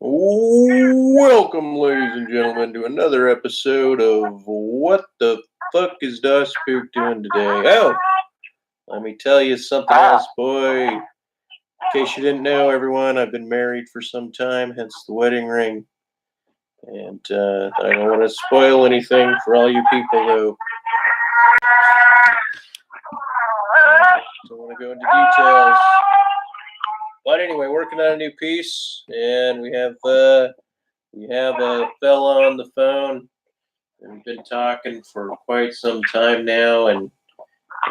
Welcome, ladies and gentlemen, to another episode of What the Fuck is Dospook doing today? Oh, let me tell you something else, boy. In case you didn't know, everyone, I've been married for some time, hence the wedding ring. And I don't want to spoil anything for all you people, though. I don't want to go into details. But anyway, working on a new piece, and we have a fella on the phone. And we've been talking for quite some time now, and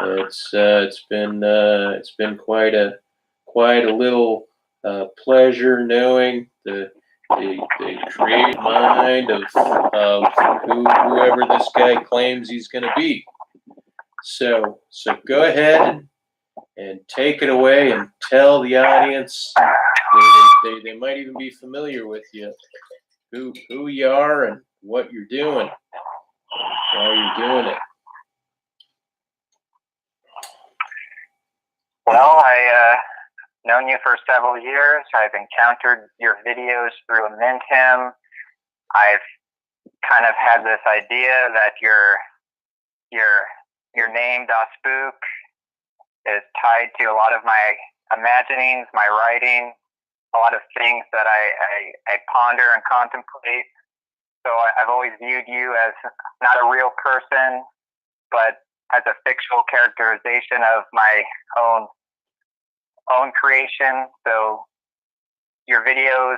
it's been quite a little pleasure knowing the creative mind of whoever this guy claims he's going to be. So go ahead and take it away and tell the audience. They might even be familiar with you, who you are and what you're doing, while you're doing it. Well, I've known you for several years. I've encountered your videos through a Mintim. I've kind of had this idea that your name, dospook, is tied to a lot of my imaginings, my writing, a lot of things that I ponder and contemplate. So I've always viewed you as not a real person, but as a fictional characterization of my own creation. So your videos,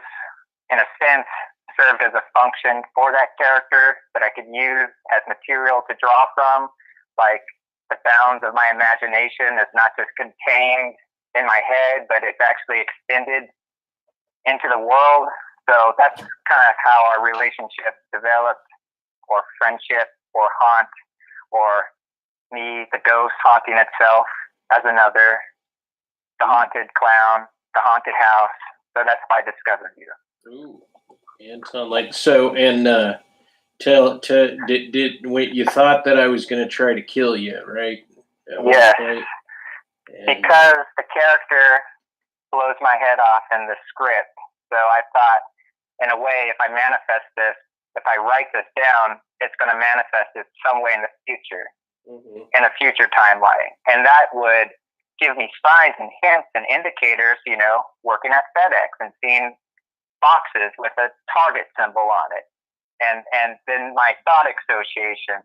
in a sense, served as a function for that character that I could use as material to draw from. Like, the bounds of my imagination is not just contained in my head, but it's actually extended into the world. So that's kind of how our relationship developed, or friendship, or haunt, or me, the ghost, haunting itself as another, the haunted clown, the haunted house. So that's how I discovered you. Ooh, Anton, did you thought that I was going to try to kill you, right? Yes, because the character blows my head off in the script. So I thought, in a way, if I manifest this, if I write this down, it's going to manifest it some way in the future, in a future timeline. And that would give me signs and hints and indicators, working at FedEx and seeing boxes with a target symbol on it. And then my thought association,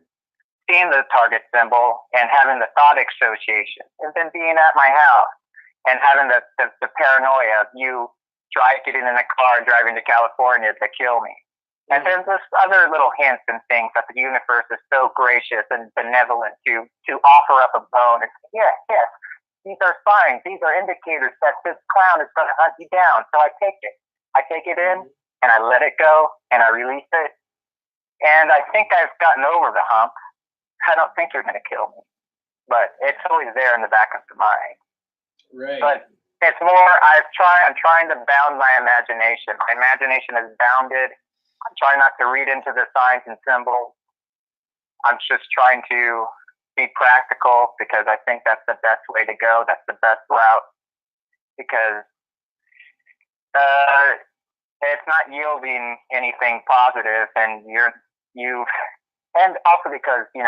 seeing the target symbol and having the thought association, and then being at my house and having the paranoia of you getting in a car and driving to California to kill me. And there's this other little hints and things that the universe is so gracious and benevolent to offer up a bone. It's, yes, these are signs, these are indicators that this clown is going to hunt you down. So I take it. I take it in, and I let it go, and I release it. And I think I've gotten over the hump. I don't think you're going to kill me. But it's always there in the back of the mind. Right. But it's more, I'm trying to bound my imagination. My imagination is bounded. I'm trying not to read into the signs and symbols. I'm just trying to be practical, because I think that's the best way to go. That's the best route, because it's not yielding anything positive, and and also because your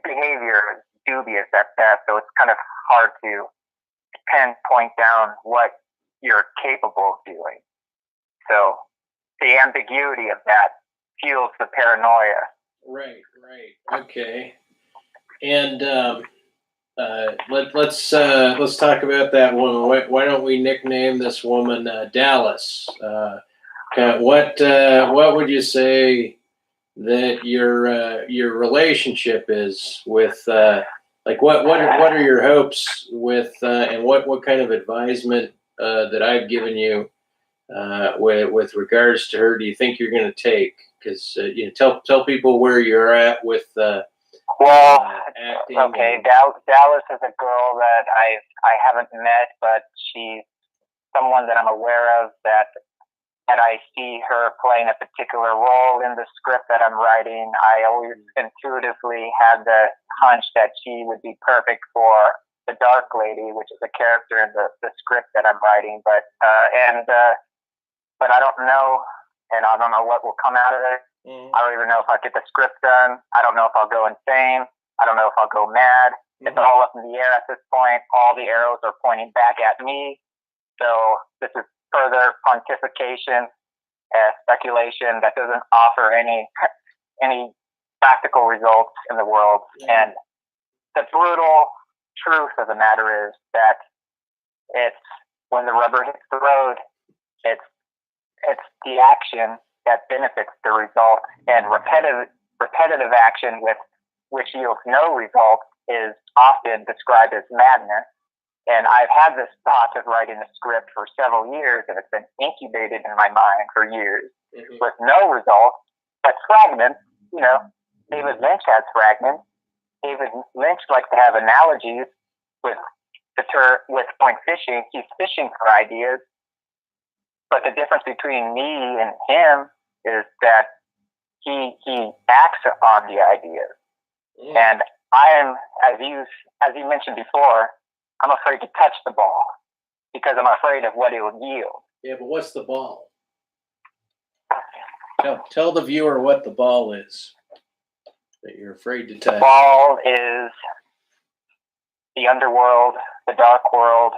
behavior is dubious at best, so it's kind of hard to pinpoint down what you're capable of doing. So the ambiguity of that fuels the paranoia. Right. Okay. And let's talk about that woman. Why don't we nickname this woman Dallas? What would you say that your relationship is with? What are your hopes with? And what kind of advisement that I've given you with regards to her do you think you're going to take? Because tell people where you're at with acting. Okay, Dallas is a girl that I haven't met, but she's someone that I'm aware of, that I see her playing a particular role in the script that I'm writing. I always intuitively had the hunch that she would be perfect for the Dark Lady, which is a character in the script that I'm writing, but I don't know, and I don't know what will come out of it. I don't even know if I'll get the script done. I don't know if I'll go insane. I don't know if I'll go mad. It's all up in the air at this point. All the arrows are pointing back at me. So this is further pontification, speculation that doesn't offer any practical results in the world. And the brutal truth of the matter is that it's when the rubber hits the road, it's the action that benefits the result, and repetitive action which yields no result is often described as madness. And I've had this thought of writing a script for several years, and it's been incubated in my mind for years with no result, but fragments. You know, David Lynch has fragments. David Lynch likes to have analogies with point fishing. He's fishing for ideas. But the difference between me and him is that he acts on the ideas. And I am, as you mentioned before, I'm afraid to touch the ball because I'm afraid of what it will yield. Yeah, but what's the ball? Tell the viewer what the ball is that you're afraid to touch. The ball is the underworld, the dark world,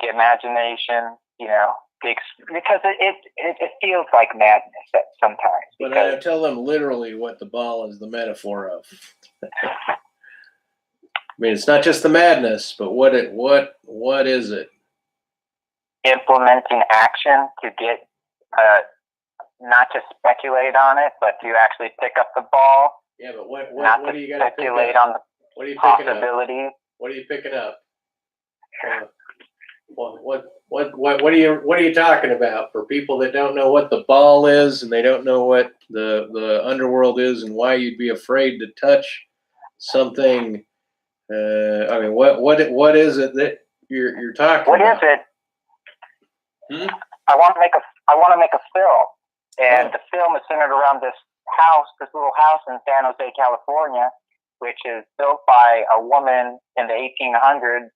the imagination, you know, because it feels like madness at sometimes. But I tell them literally what the ball is the metaphor of. I mean, it's not just the madness, but what is it? Implementing action to get, not to speculate on it, but to actually pick up the ball. Yeah, but what do you got to speculate on the possibilities? What are you picking up? What are you talking about for people that don't know what the ball is and they don't know what the underworld is and why you'd be afraid to touch something? I mean, what is it that you're talking about? What is it? I want to make a film, and the film is centered around this little house in San Jose, California, which is built by a woman in the 1800s.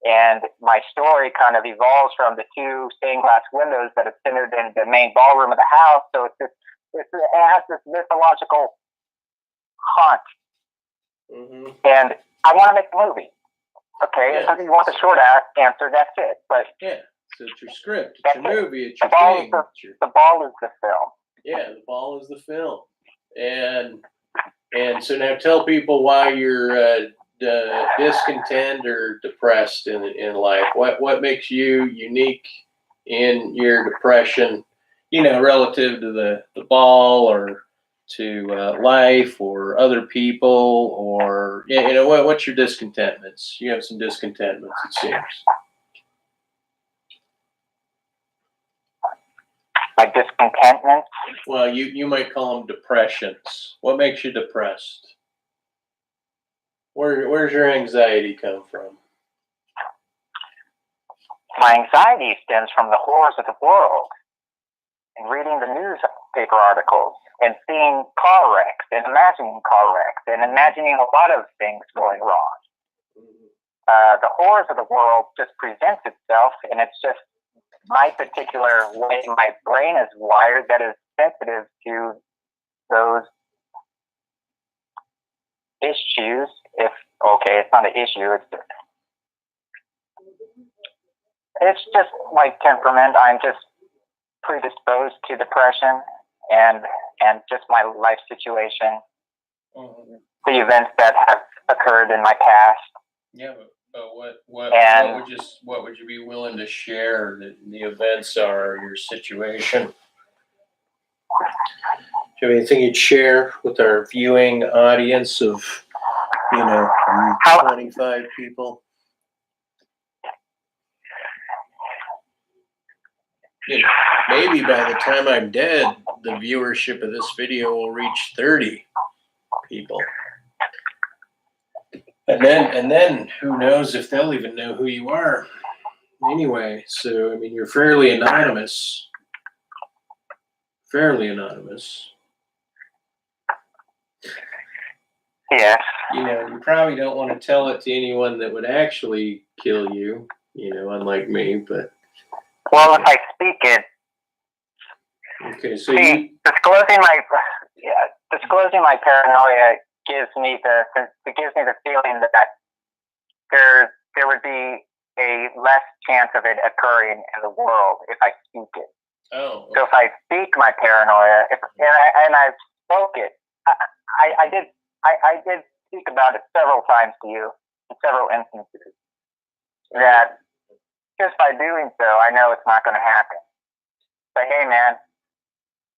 And my story kind of evolves from the two stained glass windows that are centered in the main ballroom of the house. So it has this mythological haunt. And I want to make a movie. Okay, if you want the short answer, that's it. But yeah, so it's your script, it's your movie, it's your thing. The ball is the film. Yeah, the ball is the film. And so now tell people why you're discontent or depressed in life. What makes you unique in your depression, you know, relative to the ball or to life or other people, or you know, what's your discontentments? You have some discontentments, it seems. My discontentments? Well, you might call them depressions. What makes you depressed? Where's your anxiety come from? My anxiety stems from the horrors of the world and reading the newspaper articles and seeing car wrecks and imagining car wrecks and imagining a lot of things going wrong. The horrors of the world just presents itself, and it's just my particular way my brain is wired that is sensitive to those issues. It's not an issue. It's just my temperament. I'm just predisposed to depression and just my life situation, the events that have occurred in my past. Yeah, but what would you be willing to share that the events are your situation? Do you have anything you'd share with our viewing audience of, 25 people? Maybe by the time I'm dead, the viewership of this video will reach 30 people. And then who knows if they'll even know who you are. Anyway, so I mean, you're fairly anonymous. Yes. You probably don't want to tell it to anyone that would actually kill you, unlike me, but. Well, if I speak it. Okay, so disclosing my paranoia gives me the feeling that there would be a less chance of it occurring in the world if I speak it. Oh. Okay. So if I speak my paranoia, and I spoke it, I did speak about it several times to you in several instances. That just by doing so, I know it's not going to happen. But hey, man,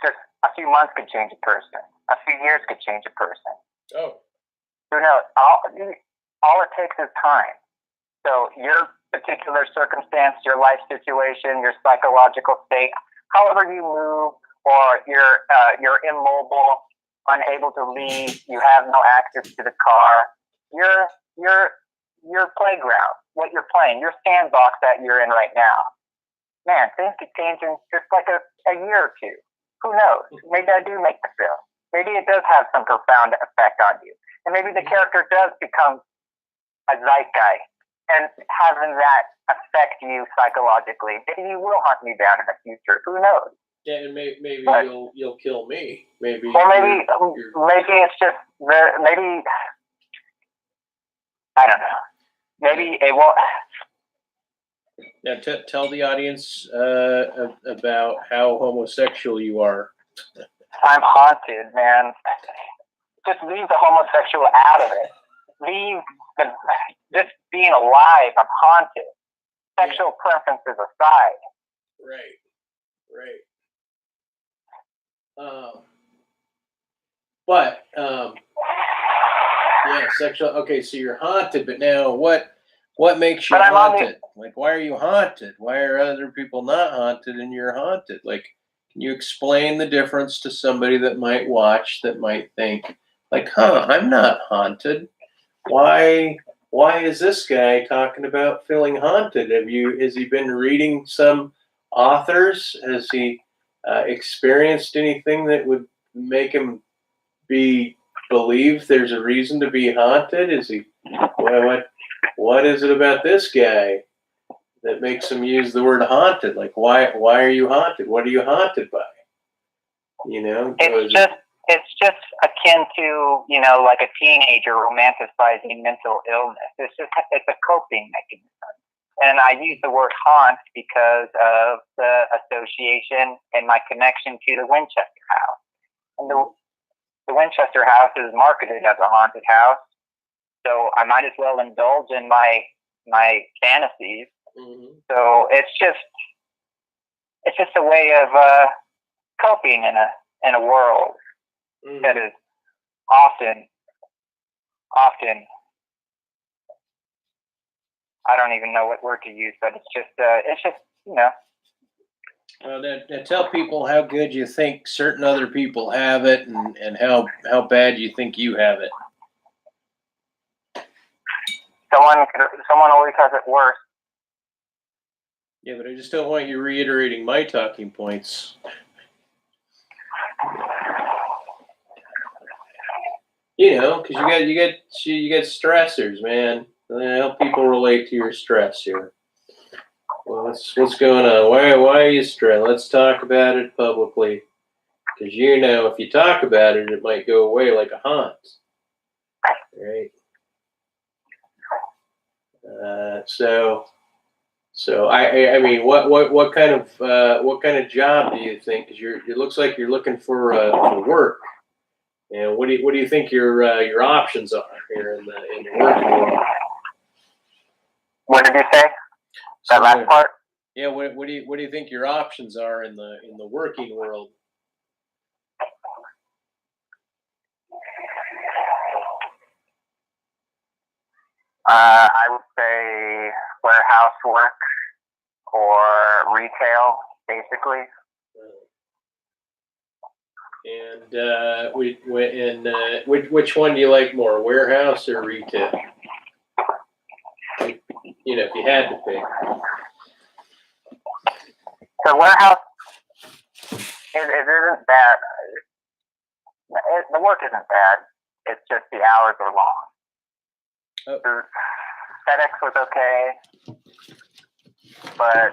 just a few months could change a person. A few years could change a person. Oh. Who knows? All it takes is time. So your particular circumstance, your life situation, your psychological state, however you move, or you're immobile, unable to leave, you have no access to the car, your playground, what you're playing, your sandbox that you're in right now. Man, things could change in just like a year or two. Who knows? Maybe I do make the film. Maybe it does have some profound effect on you. And maybe the character does become a zeitgeist and having that affect you psychologically. Maybe you will hunt me down in the future. Who knows? Yeah, and maybe you'll kill me. Maybe. Well, maybe it's just maybe I don't know. Maybe it won't. Now, tell the audience about how homosexual you are. I'm haunted, man. Just leave the homosexual out of it. Leave just being alive. I'm haunted. Sexual preferences aside. Right. Yeah, sexual. Okay, so you're haunted, but now what makes you haunted? Like, why are you haunted? Why are other people not haunted and you're haunted? Like, can you explain the difference to somebody that might watch, that might think, like, I'm not haunted. Why is this guy talking about feeling haunted? Has he been reading some authors? Has he experienced anything that would make him believe there's a reason to be haunted? Is he what is it about this guy that makes him use the word haunted? Like, why are you haunted? What are you haunted by? It's just akin to, like a teenager romanticizing mental illness. It's a coping mechanism. And I use the word haunt because of the association and my connection to the Winchester house. And the Winchester house is marketed as a haunted house. So I might as well indulge in my fantasies. Mm-hmm. So it's just a way of coping in a world that is often I don't even know what word to use, but it's just Well, now tell people how good you think certain other people have it, and how bad you think you have it. Someone always has it worse. Yeah, but I just don't want you reiterating my talking points. Because you get stressors, man. Help people relate to your stress here. Well, what's going on? Why are you stressed? Let's talk about it publicly. Because if you talk about it, it might go away like a haunt, right? So I mean, what kind of job do you think? Because it looks like you're looking for work. And what do you think your options are here in the working world? What did you say? That last part? Yeah. What do you think your options are in the working world? I would say warehouse work or retail, basically. And which one do you like more, warehouse or retail? If you had to pick. The warehouse, it isn't bad. The work isn't bad. It's just the hours are long. Oh. FedEx was okay, but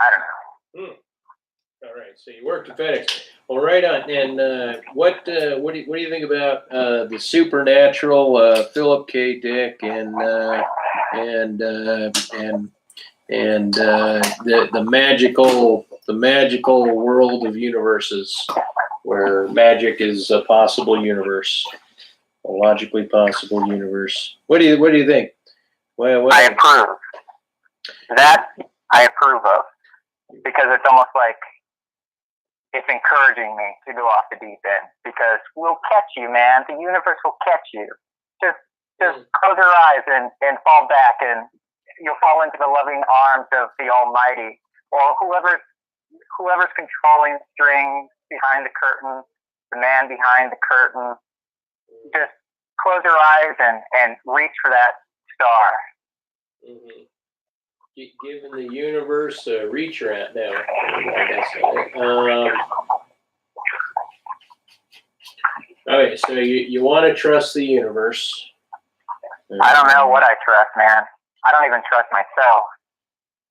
I don't know. All right, so you worked at FedEx. Well, right on. And what do you think about the supernatural Philip K. Dick and the magical world of universes, where magic is a possible universe, a logically possible universe? What do you think? I approve. That I approve of, because it's almost like it's encouraging me to go off the deep end, because we'll catch you, man. The universe will catch you. Just close your eyes and fall back, and you'll fall into the loving arms of the Almighty, or whoever's controlling the strings behind the curtain, the man behind the curtain. Just close your eyes and reach for that star. Mm-hmm. Giving the universe a reach around now. Okay, so you want to trust the universe. I don't know what I trust, man. I don't even trust myself.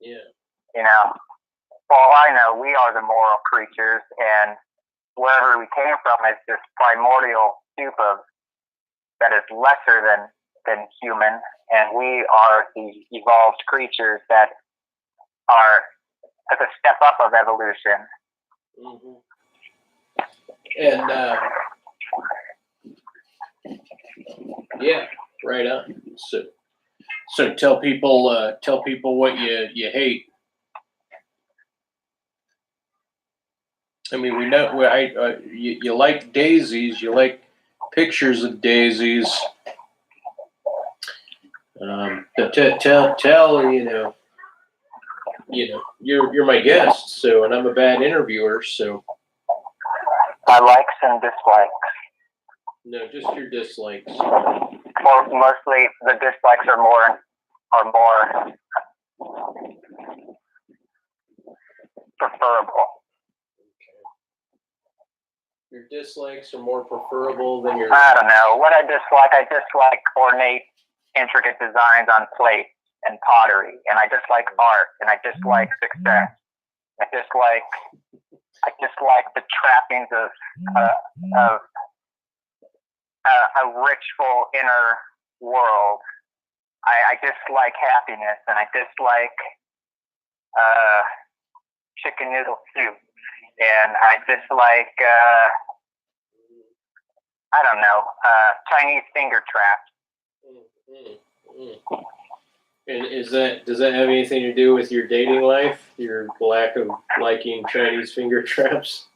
Yeah. You know, for all I know, we are the moral creatures, and wherever we came from is this primordial soup of that is lesser than human, and we are the evolved creatures that are at the step up of evolution. Mm-hmm. And yeah, right on. So tell people what you hate. I mean, we know you like daisies. You like pictures of daisies. But tell you're my guest, so, and I'm a bad interviewer, so. My likes and dislikes. No, just your dislikes. Well, mostly the dislikes are more preferable. Your dislikes are more preferable than your. I don't know what I dislike ornate, intricate designs on plate and pottery, and I dislike art, and I dislike success. I dislike the trappings of a richful inner world. I dislike happiness, and I dislike chicken noodle soup, and I dislike I don't know, Chinese finger traps. And does that have anything to do with your dating life? Your lack of liking Chinese finger traps?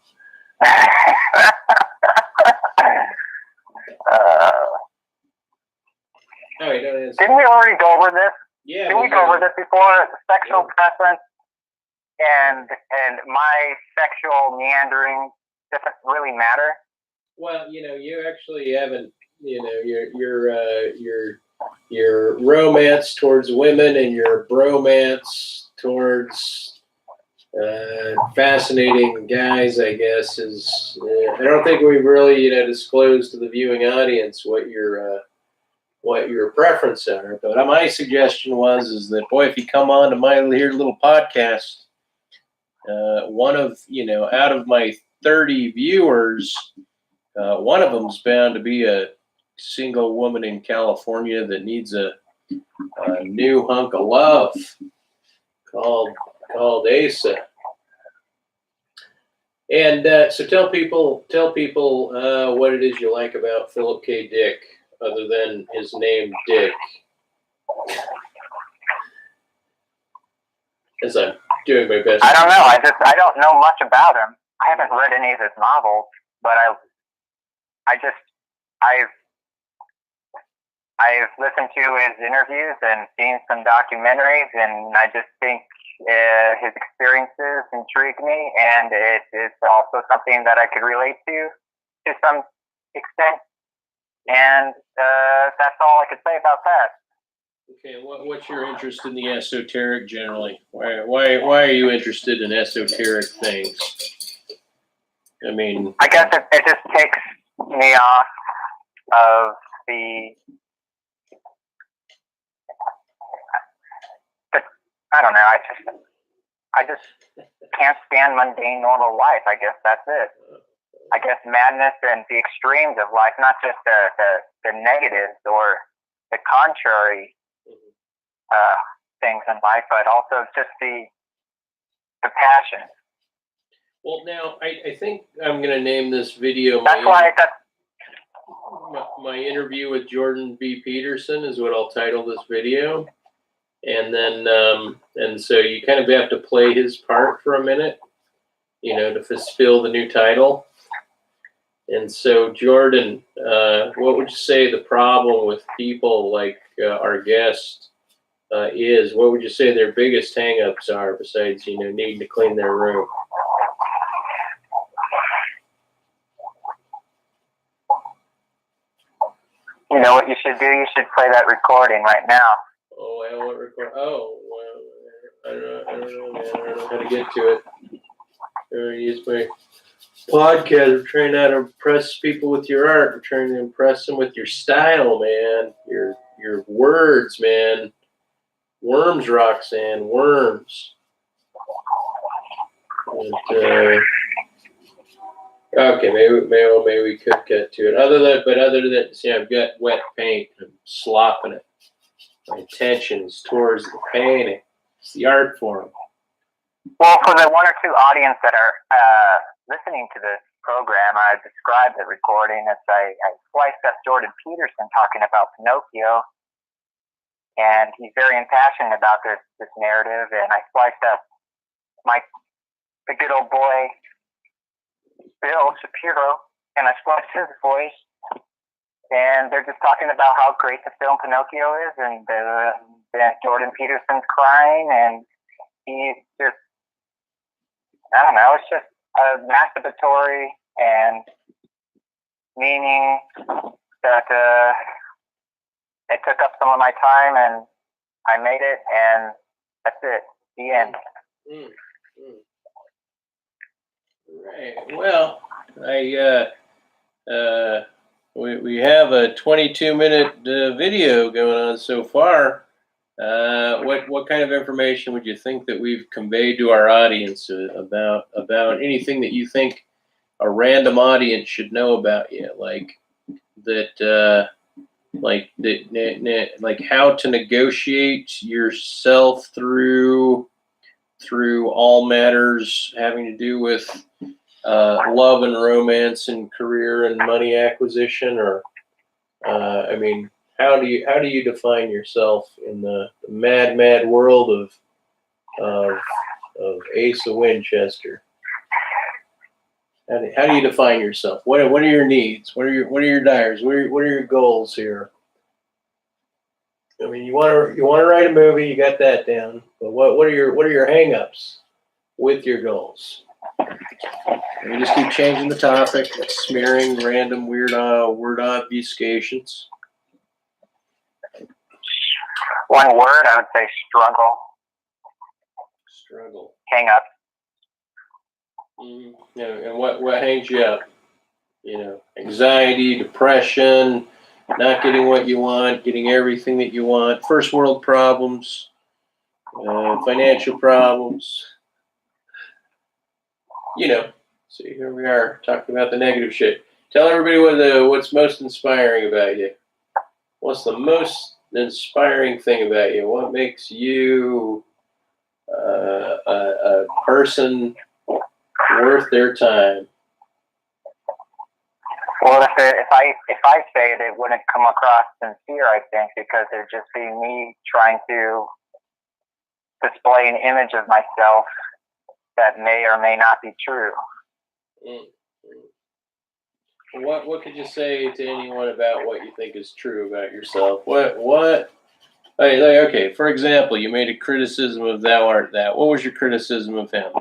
Didn't we already go over this? Yeah. Didn't we go over this before? Sexual preference and my sexual meandering doesn't really matter. Well, you actually haven't. Your romance towards women and your bromance towards fascinating guys, I guess, is. I don't think we've really, disclosed to the viewing audience what your preferences are. But my suggestion is that, boy, if you come on to my little podcast, one of out of my 30 viewers, one of them's bound to be a single woman in California that needs a new hunk of love called Asa. And so tell people what it is you like about Philip K. Dick, other than his name Dick. As I'm doing my best. I don't know. I don't know much about him. I haven't read any of his novels, but I've listened to his interviews and seen some documentaries, and I just think his experiences intrigue me, and it is also something that I could relate to some extent. And that's all I could say about that. Okay, what's your interest in the esoteric generally? Why are you interested in esoteric things? I mean, I guess it just takes me off of the I don't know. I just can't stand mundane, normal life. I guess that's it. I guess madness and the extremes of life, not just the negatives or the contrary things in life, but also just the passion. Well, now I think I'm going to name this video. That's why I got my interview with Jordan B. Peterson is what I'll title this video. And then, and so you kind of have to play his part for a minute, you know, to fulfill the new title. And so, Jordan, what would you say the problem with people like our guest is? What would you say their biggest hangups are besides, you know, needing to clean their room? You know what you should do? You should play that recording right now. Oh, well, what record? Oh, well, I don't know, man. I don't know how to get to it. I use my podcast. I'm trying not to impress people with your art. I'm trying to impress them with your style, man. Your words, man. Worms, Roxanne. Worms. And, okay, maybe we could get to it. Other than see, I've got wet paint. I'm slopping it. My attention is towards the painting. It's the art form. Well, for the one or two audience that are listening to this program, I described the recording as I sliced up Jordan Peterson talking about Pinocchio, and he's very impassioned about this narrative, and I sliced up the good old boy Bill Shapiro, and I spliced his voice, and they're just talking about how great the film Pinocchio is, and Jordan Peterson's crying, and he's just, I don't know, it's just masturbatory and meaning that it took up some of my time, and I made it, and that's it, the end. Right. Well, we have a 22-minute video going on so far. What kind of information would you think that we've conveyed to our audience about anything that you think a random audience should know about you, like that, like how to negotiate yourself through all matters having to do with love and romance and career and money acquisition, or I mean, how do you define yourself in the mad world of Asa Winchester? How do you define yourself? What are your needs? What are your desires? What are your goals here? I mean, you want to write a movie, you got that down. But what are your hang-ups with your goals? And you just keep changing the topic, smearing random weird word obfuscations. One word, I would say struggle. Struggle. Hang up. Yeah, and what hangs you up? You know, anxiety, depression, not getting what you want, getting everything that you want, first world problems, financial problems. You know, see, here we are talking about the negative shit. Tell everybody what's most inspiring about you. What's the most inspiring thing about you? What makes you a person worth their time? Well, if I say it, it wouldn't come across sincere, I think, because it'd just be me trying to display an image of myself that may or may not be true. What could you say to anyone about what you think is true about yourself? What? Okay, for example, you made a criticism of Thou Art Thou. What was your criticism of him?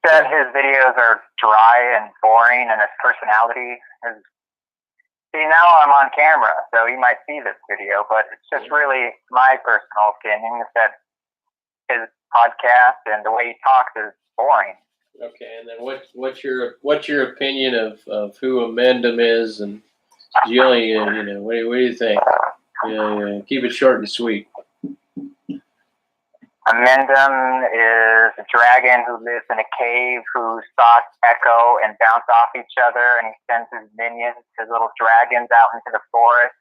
That his videos are dry and boring, and his personality is. See, now I'm on camera, so you might see this video, but it's just really my personal opinion is that his podcast, and the way he talks is boring. Okay, and then what's your opinion of who Amendum is, and Jillian? What do you think? Yeah, keep it short and sweet. Amendum is a dragon who lives in a cave whose thoughts echo and bounce off each other, and he sends his minions, his little dragons, out into the forest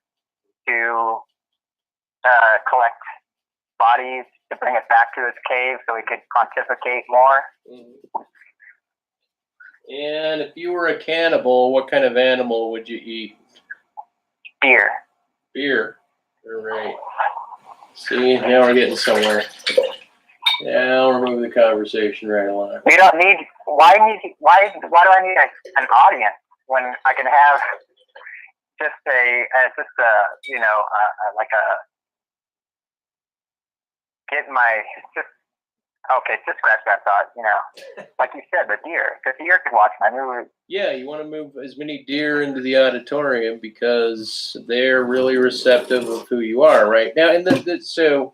to collect bodies to bring it back to his cave so he could pontificate more. Mm-hmm. And if you were a cannibal, what kind of animal would you eat? Beer. Beer. All right. See, now we're getting somewhere. Now we're moving the conversation right along. We don't need. Why do I need an audience when I can have just just scratch that thought. Like you said, the deer could watch my movie. Yeah, you want to move as many deer into the auditorium because they're really receptive of who you are, right? Now, and so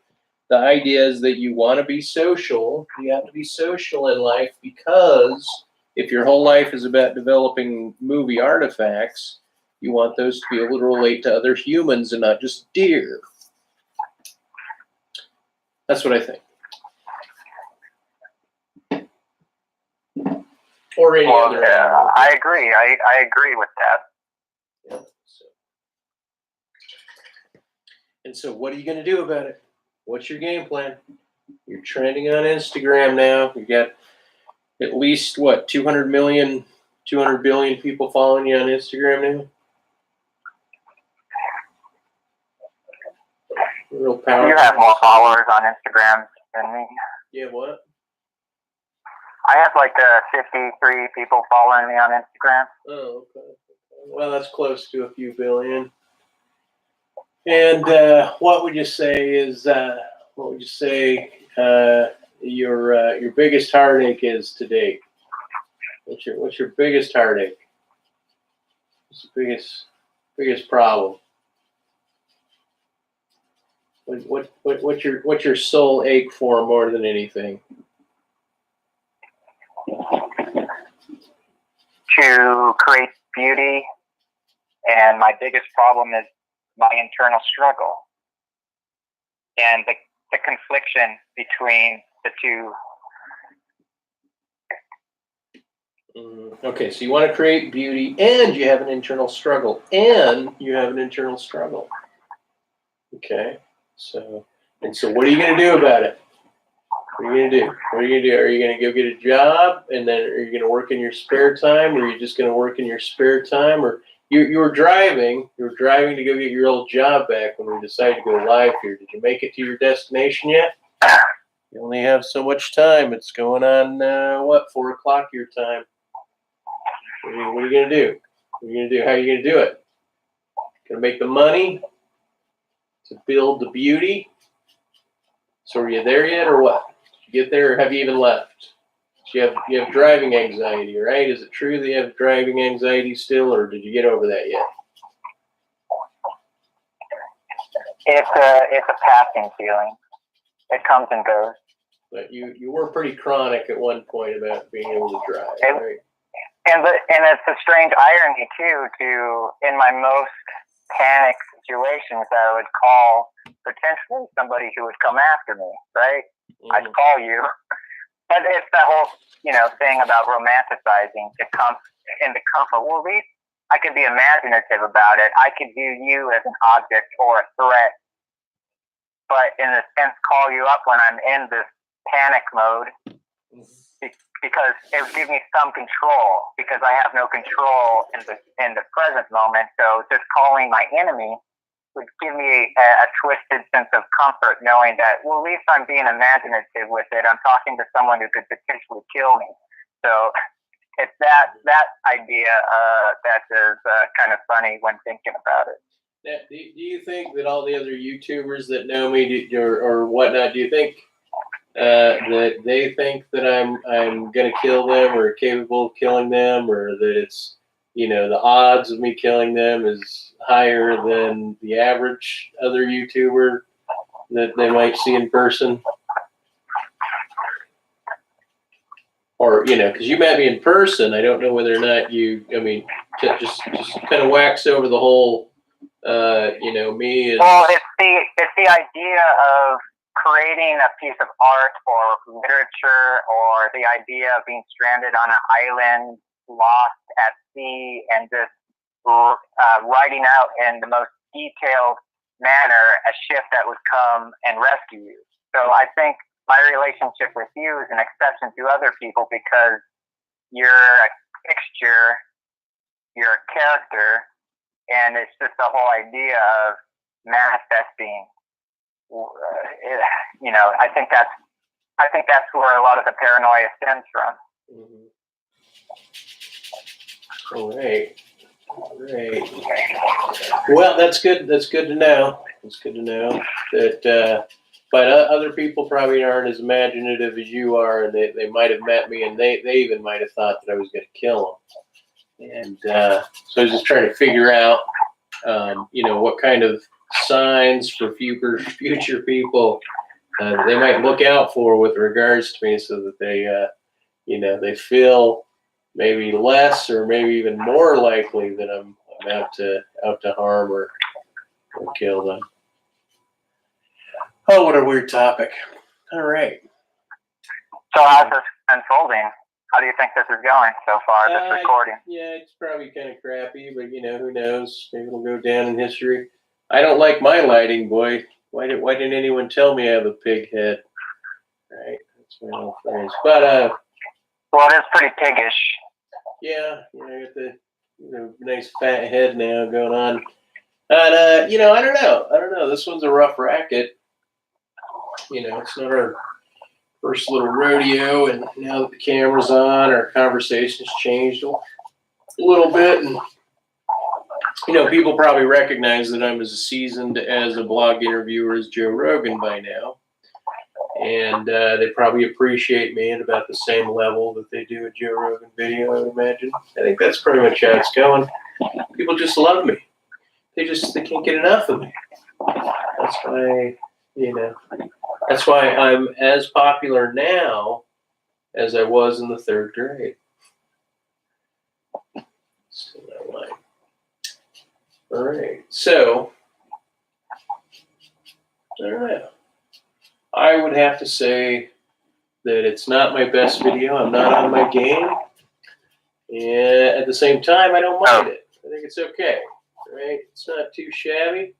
the idea is that you want to be social. You have to be social in life because if your whole life is about developing movie artifacts, you want those to be able to relate to other humans and not just deer. That's what I think. Or any other animal. I agree. I agree with that. Yeah. And so what are you going to do about it? What's your game plan? You're trending on Instagram now. You got at least, 200 billion people following you on Instagram now? Real powerful. You have more followers on Instagram than me. Yeah, what? I have 53 people following me on Instagram. Oh, okay. Well, that's close to a few billion. And what would you say your biggest heartache is to date? What's your biggest heartache? What's the biggest problem? What's your soul ache for more than anything? To create beauty, and my biggest problem is my internal struggle and the confliction between the two. Okay, so you want to create beauty, and you have an internal struggle, Okay, so what are you going to do about it? What are you going to do? Are you going to go get a job, and then are you going to work in your spare time, or are you just going to work in your spare time? Or you were driving to go get your old job back when we decided to go live here. Did you make it to your destination yet? You only have so much time. It's going on, 4 o'clock your time. What are you going to do? What are you going to do? How are you going to do it? Going to make the money to build the beauty? So are you there yet, or what? Did you get there, or have you even left? So you have driving anxiety, right? Is it true that you have driving anxiety still, or did you get over that yet? It's a passing feeling. It comes and goes. But you were pretty chronic at one point about being able to drive, right? And it's a strange irony too. In my most panic situations, I would call potentially somebody who would come after me, right? Mm-hmm. I'd call you. But it's that whole, thing about romanticizing to come into comfort. Well, at least I could be imaginative about it. I could view you as an object or a threat, but in a sense, call you up when I'm in this panic mode because it would give me some control, because I have no control in the present moment. So just calling my enemy would give me a twisted sense of comfort, knowing that, well, at least I'm being imaginative with it. I'm talking to someone who could potentially kill me. So it's that idea that is kind of funny when thinking about it. Now, do you think that all the other YouTubers that know me or whatnot, do you think that they think that I'm going to kill them or capable of killing them, or that it's, the odds of me killing them is higher than the average other YouTuber that they might see in person? or because you met me in person, I don't know whether or not you. I mean, just kind of wax over the whole. Me is. Well, it's the idea of creating a piece of art or literature, or the idea of being stranded on an island, lost at sea, and just writing out in the most detailed manner a ship that would come and rescue you. So I think my relationship with you is an exception to other people because you're a fixture, you're a character, and it's just the whole idea of manifesting. I think that's where a lot of the paranoia stems from. Mm-hmm. All right. Well, that's good. That's good to know. It's good to know that. But other people probably aren't as imaginative as you are, and they might have met me, and they even might have thought that I was going to kill them. And so I was just trying to figure out, what kind of signs for future people they might look out for with regards to me, so that they feel maybe less or maybe even more likely that I'm out to harm or kill them. Oh, what a weird topic. All right. So how's this unfolding? How do you think this is going so far, this recording? Yeah, it's probably kind of crappy, but who knows? Maybe it'll go down in history. I don't like my lighting, boy. Why didn't anyone tell me I have a pig head? Right, that's my old phrase. But well, it is pretty piggish. Yeah, I got the nice fat head now going on. And I don't know. This one's a rough racket. It's not our first little rodeo, and now that the camera's on, our conversation's changed a little bit, and people probably recognize that I'm as seasoned as a blog interviewer as Joe Rogan by now, and they probably appreciate me at about the same level that they do a Joe Rogan video, I would imagine. I think that's pretty much how it's going. People just love me. They can't get enough of me. That's why, that's why I'm as popular now as I was in the 3rd grade. So that line. All right. So, I don't know. I would have to say that it's not my best video. I'm not on my game. And at the same time, I don't mind it. I think it's okay. Right? It's not too shabby.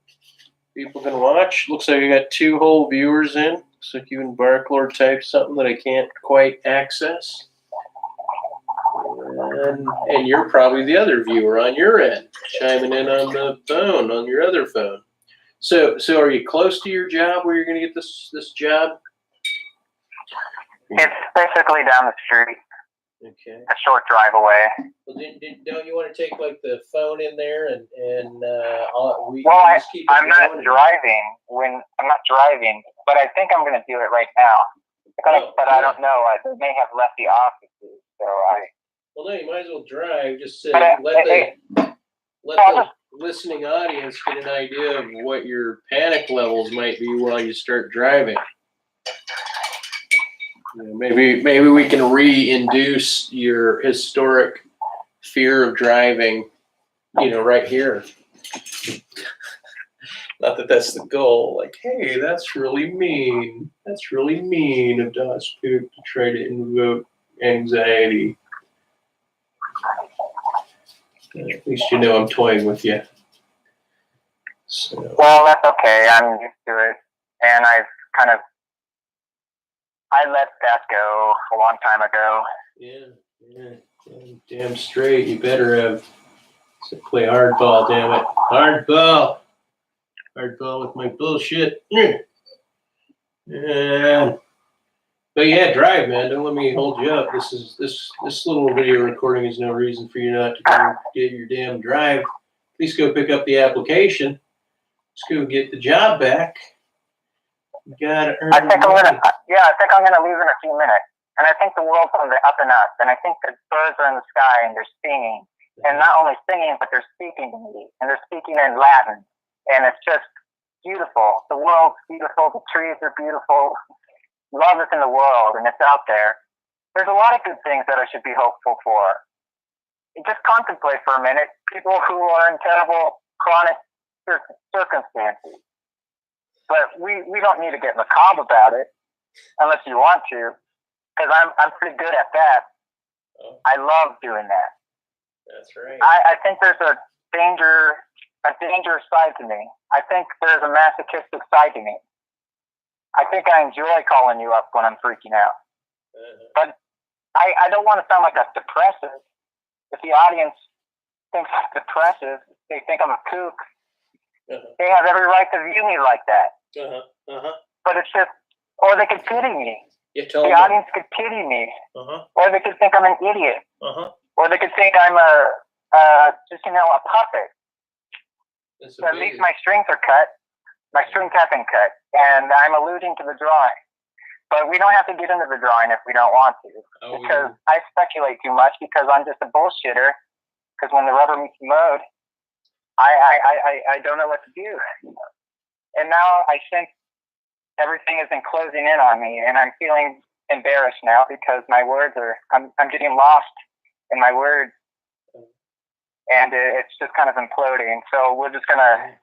People can watch. Looks like I got 2 whole viewers in. Looks like you and Barklord typed something that I can't quite access. And you're probably the other viewer on your end, chiming in on the phone, on your other phone. So are you close to your job where you're going to get this job? It's basically down the street. Okay. A short drive away. Well, don't you want to take like the phone in there and I'm not driving, but I think I'm going to do it right now. But I don't know. I may have left the offices, so I. Well, no, you might as well drive. Just let the listening audience get an idea of what your panic levels might be while you start driving. Maybe we can re-induce your historic fear of driving, right here. Not that that's the goal. Like, hey, that's really mean. That's really mean of dospook to try to invoke anxiety. At least I'm toying with you. So. Well, that's okay. I'm used to it, and I let that go a long time ago. Yeah. Damn straight. You better have. So play hardball, damn it. Hardball with my bullshit. Yeah. But yeah, drive, man. Don't let me hold you up. This little video recording is no reason for you not to go get your damn drive. Please go pick up the application. Let's go get the job back. You gotta earn. I think I'm gonna leave in a few minutes. And I think the world's on the up and up. And I think the birds are in the sky and they're singing. And not only singing, but they're speaking to me. And they're speaking in Latin. And it's just beautiful. The world's beautiful. The trees are beautiful. Love is in the world, and it's out there. there's a lot of good things that I should be hopeful for. Just contemplate for a minute people who are in terrible chronic circumstances. But we don't need to get macabre about it unless you want to, because I'm pretty good at that. Oh. I love doing that. That's right. I think there's a dangerous side to me. I think there's a masochistic side to me. I think I enjoy calling you up when I'm freaking out. But I don't want to sound like a depressive. If the audience thinks I'm depressive, they think I'm a kook. They have every right to view me like that. But it's just, or they could pity me. The audience could pity me. Or they could think I'm an idiot. Or they could think I'm a puppet. So at least my strings are cut. My strings have been cut. And I'm alluding to the drawing. But we don't have to get into the drawing if we don't want to. Because I speculate too much because I'm just a bullshitter. Because when the rubber meets the road, I don't know what to do. And now I think everything has been closing in on me, and I'm feeling embarrassed now because my words are, I'm getting lost in my words, and it's just kind of imploding. So we're just gonna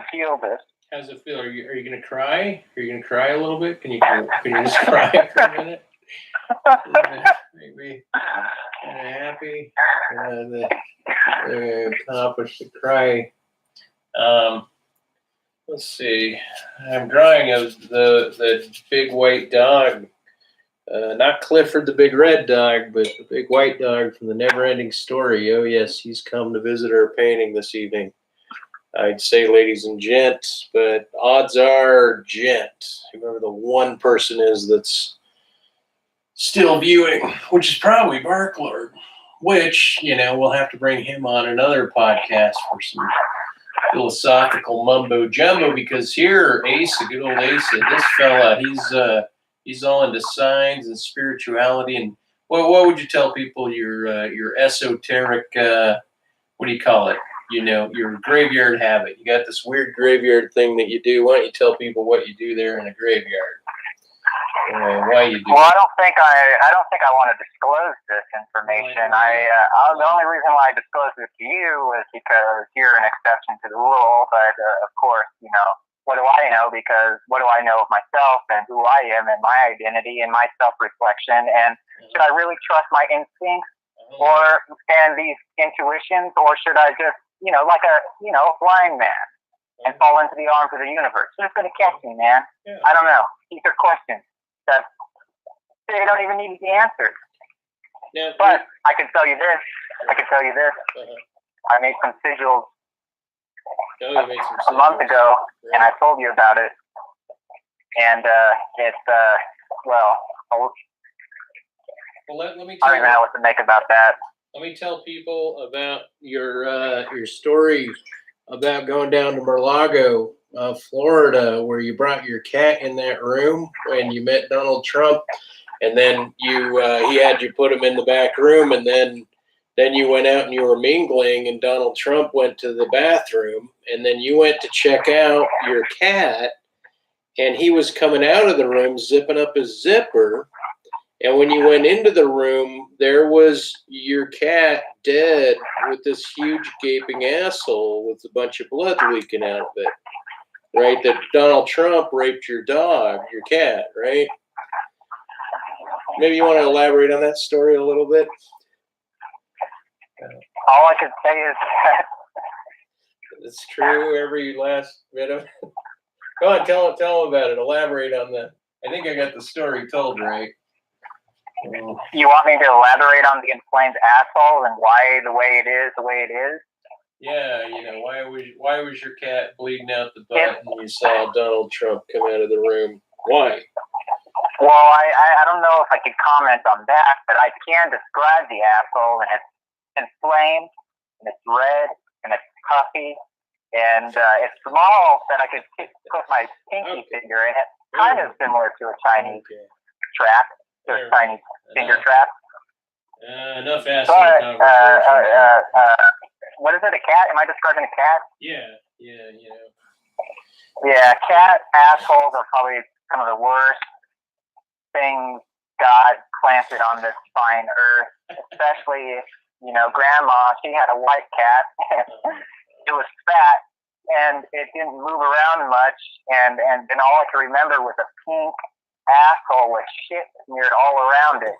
feel this. How does it feel? Are you gonna cry? Are you gonna cry a little bit? Can you just cry for a minute? Maybe kind of happy. Accomplished the cry. Let's see. I'm drawing of the big white dog. Not Clifford the big red dog, but the big white dog from the Never-Ending Story. Oh yes, he's come to visit our painting this evening. I'd say ladies and gents, but odds are gent. Whoever the one person is that's still viewing, which is probably Barklord, which, we'll have to bring him on another podcast for some philosophical mumbo jumbo, because here, Asa, good old Asa, this fella, he's all into signs and spirituality. And what would you tell people your esoteric, what do you call it? Your graveyard habit. You got this weird graveyard thing that you do. Why don't you tell people what you do there in a graveyard? Why you do? Well, I don't think I want to disclose this information. The only reason why I disclosed it to you was because you're an exception to the rule. But of course, what do I know? Because what do I know of myself and who I am and my identity and my self-reflection? And should I really trust my instincts and these intuitions, or should I just, like a blind man and fall into the arms of the universe? Who's going to catch me, man? Yeah. I don't know. These are questions that they don't even need the answer. Yeah, but I can tell you this. I made some sigils a month ago, and I told you about it. And it's let me I don't even know what to make about that. Let me tell people about your story about going down to Mar-a-Lago, Florida, where you brought your cat in that room when you met Donald Trump, and then he had you put him in the back room, and then you went out and you were mingling, and Donald Trump went to the bathroom, and then you went to check out your cat, and he was coming out of the room zipping up his zipper. And when you went into the room, there was your cat dead with this huge gaping asshole with a bunch of blood leaking out of it. Right? That Donald Trump raped your dog, your cat, right? Maybe you want to elaborate on that story a little bit? All I can say is that it's true, every last bit of it. Go on, tell them about it. Elaborate on that. I think I got the story told right. You want me to elaborate on the inflamed asshole and why the way it is the way it is? Yeah, why was your cat bleeding out the butt and you saw Donald Trump come out of the room? Why? Well, I don't know if I could comment on that, but I can describe the asshole, and it's inflamed, and it's red, and it's puffy, and it's small that I could put my pinky finger in it. Kind of similar to a Chinese trap. There's tiny finger trap. Enough asshole conversation. What is it, a cat? Am I describing a cat? Yeah. Yeah, cat assholes are probably some of the worst things God planted on this fine earth, especially if, you know, Grandma, she had a white cat. It was fat, and it didn't move around much, and then all I could remember was a pink asshole with shit smeared all around it.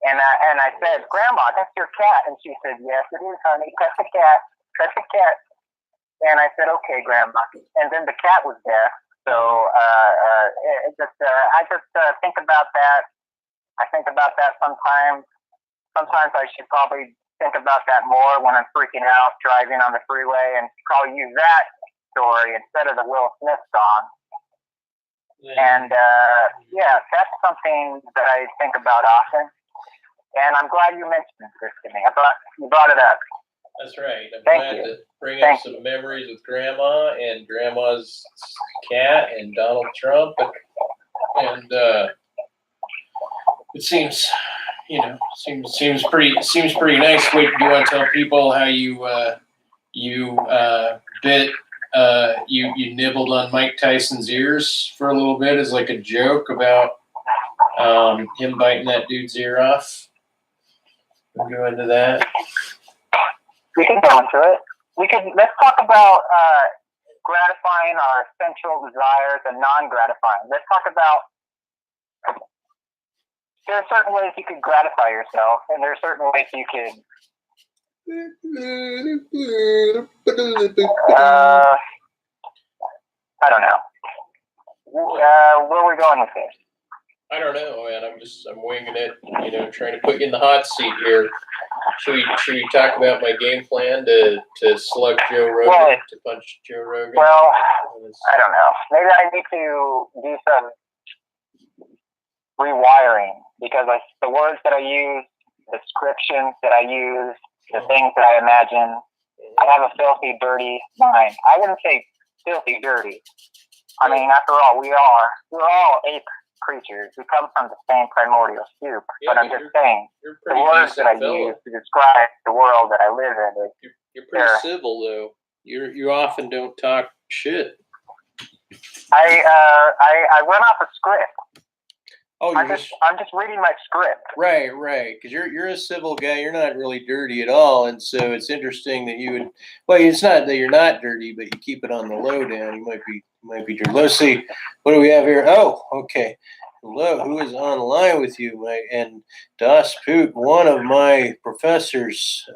And I said, Grandma, that's your cat. And she said, yes, it is, honey. Pet the cat. Pet the cat. And I said, okay, Grandma. And then the cat was deaf. So I just think about that. I think about that sometimes. Sometimes I should probably think about that more when I'm freaking out driving on the freeway, and probably use that story instead of the Will Smith song. And yeah, that's something that I think about often. And I'm glad you mentioned this to me. You brought it up. That's right. I'm glad to bring up some memories with Grandma and Grandma's cat and Donald Trump. And it seems, you know, seems pretty nice. Wait, do you want to tell people how you nibbled on Mike Tyson's ears for a little bit as like a joke about him biting that dude's ear off? We'll go into that. We can go into it. Let's talk about gratifying our sensual desires and non-gratifying. Let's talk about, there are certain ways you can gratify yourself, and there are certain ways you can I don't know. Where are we going with this? I don't know, man. I'm winging it. You know, trying to put you in the hot seat here. Should we talk about my game plan to slug Joe Rogan, to punch Joe Rogan? Well, I don't know. Maybe I need to do some rewiring, because the words that I use, the descriptions that I use, the things that I imagine, I have a filthy, dirty mind. I wouldn't say filthy, dirty. I mean, after all, we're all ape creatures. We come from the same primordial soup. Yeah, but I'm just saying, the words that I use to describe the world that I live in. You're pretty civil, though. You often don't talk shit. I run off a script. Oh, I'm just reading my script. Right. Because you're a civil guy. You're not really dirty at all, and so it's interesting that you would. Well, it's not that you're not dirty, but you keep it on the low down. You might be dirty. Let's see. What do we have here? Oh, okay. Hello. Who is on the line with you? And dospook, one of my professors,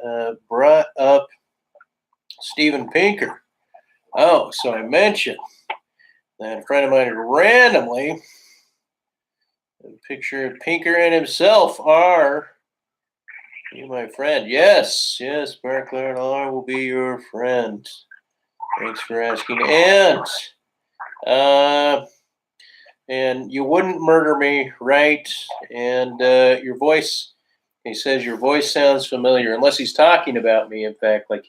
brought up Steven Pinker. Oh, so I mentioned that a friend of mine randomly. A picture of Pinker and himself are you, my friend. Yes, Barclay and I will be your friend. Thanks for asking. And you wouldn't murder me, right? And your voice, he says your voice sounds familiar, unless he's talking about me. In fact, like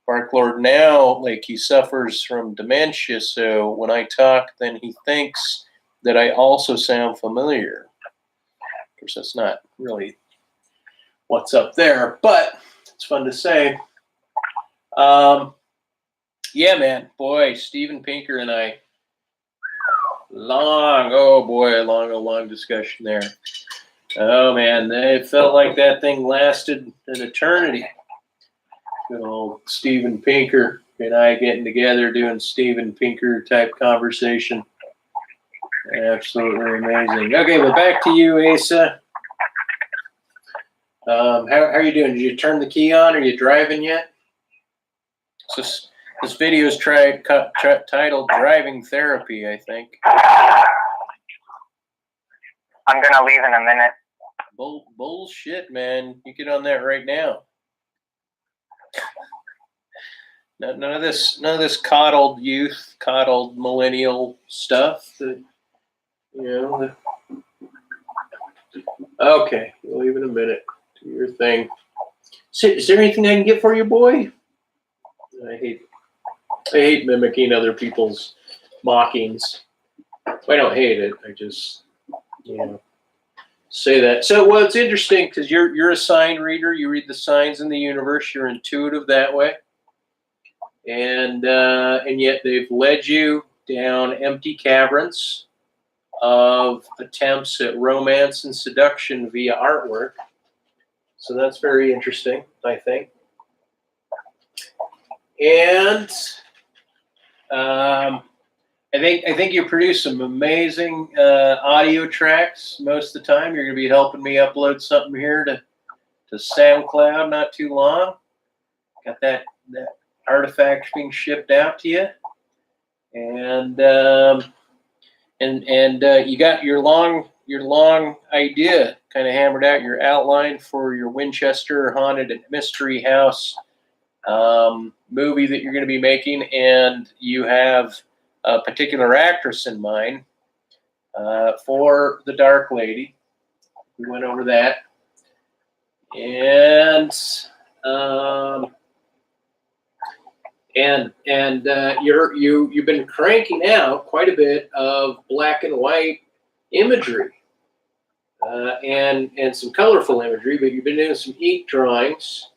Barclay now, like he suffers from dementia, so when I talk, then he thinks that I also sound familiar. Of course, that's not really what's up there, but it's fun to say. Yeah, man, boy, Steven Pinker and I, long discussion there. Oh man, it felt like that thing lasted an eternity. Good old Steven Pinker and I getting together doing Steven Pinker type conversation. Absolutely amazing. Okay, well, back to you, Asa. How are you doing? Did you turn the key on? Are you driving yet? So this video is titled Driving Therapy, I think. I'm going to leave in a minute. Bullshit, man. You get on that right now. None of this coddled youth, coddled millennial stuff that, you know. Okay, we'll leave in a minute. Do your thing. Is there anything I can get for you, boy? I hate mimicking other people's mockings. I don't hate it. I just, say that. So, well, it's interesting because you're a sign reader. You read the signs in the universe. You're intuitive that way, and yet they've led you down empty caverns. of attempts at romance and seduction via artwork. So that's very interesting, I think. And I think you produce some amazing audio tracks most of the time. You're going to be helping me upload something here to SoundCloud not too long. Got that artifact being shipped out to you, and you got your long idea kind of hammered out, your outline for your Winchester Haunted Mystery House movie that you're going to be making, and you have a particular actress in mind for the Dark Lady. We went over that, and you've been cranking out quite a bit of black and white imagery and some colorful imagery, but you've been doing some ink drawings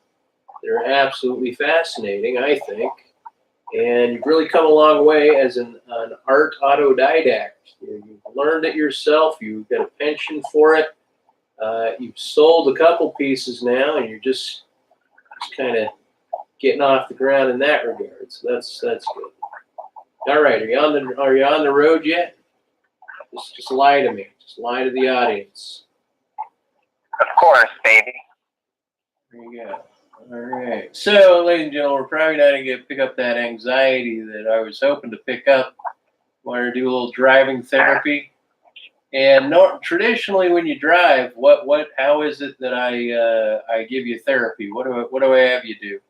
that are absolutely fascinating, I think. And you've really come a long way as an art autodidact. You've learned it yourself. You've got a penchant for it. You've sold a couple pieces now, and you're just kind of getting off the ground in that regard. So that's good. All right, are you on the road yet? Just lie to me. Just lie to the audience. Of course, baby. There you go. All right. So, ladies and gentlemen, we're probably not going to pick up that anxiety that I was hoping to pick up. Want to do a little driving therapy. And traditionally, when you drive, how is it that I give you therapy? What do I have you do?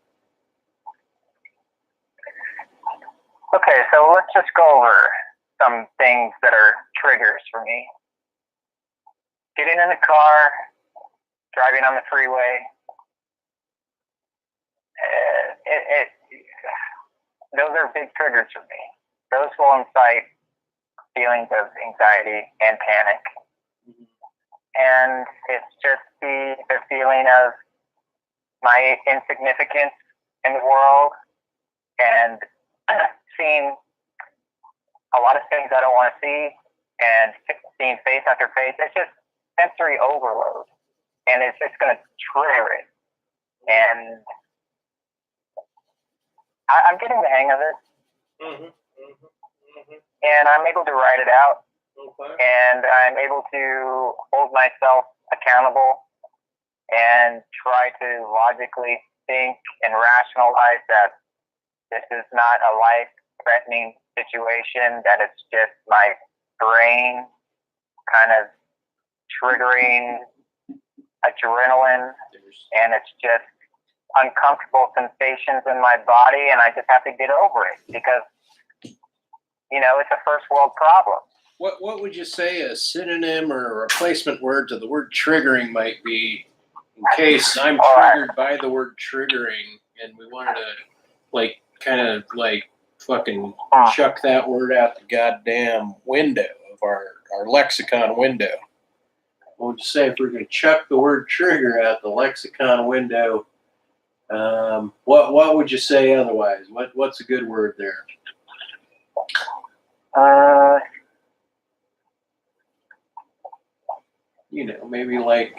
Okay, so let's just go over some things that are triggers for me. Getting in the car, driving on the freeway. Those are big triggers for me. Those will incite feelings of anxiety and panic. And it's just the feeling of my insignificance in the world and seeing a lot of things I don't want to see and seeing face after face. It's just sensory overload, and it's just going to trigger it. And I'm getting the hang of it. And I'm able to write it out. Okay. And I'm able to hold myself accountable and try to logically think and rationalize that this is not a life-threatening situation, that it's just my brain kind of triggering adrenaline, and it's just uncomfortable sensations in my body, and I just have to get over it because, it's a first world problem. What would you say a synonym or a replacement word to the word triggering might be, in case I'm triggered by the word triggering and we wanted to fucking chuck that word out the goddamn window of our lexicon window? What would you say if we're going to chuck the word trigger out the lexicon window? What would you say otherwise? What's a good word there? Maybe like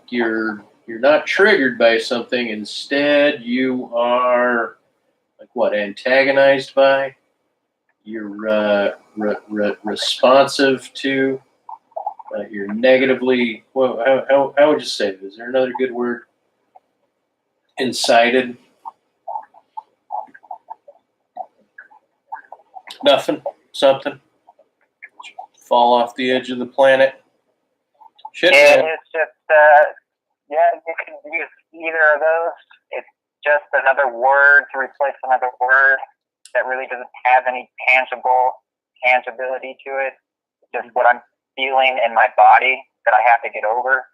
you're not triggered by something. Instead, you are antagonized by. You're responsive to. You're negatively. Well, how would you say it? Is there another good word? Incited. Nothing. Something. Fall off the edge of the planet. Shit, man. It's just, you can use either of those. It's just another word to replace another word that really doesn't have any tangibility to it. It's just what I'm feeling in my body that I have to get over.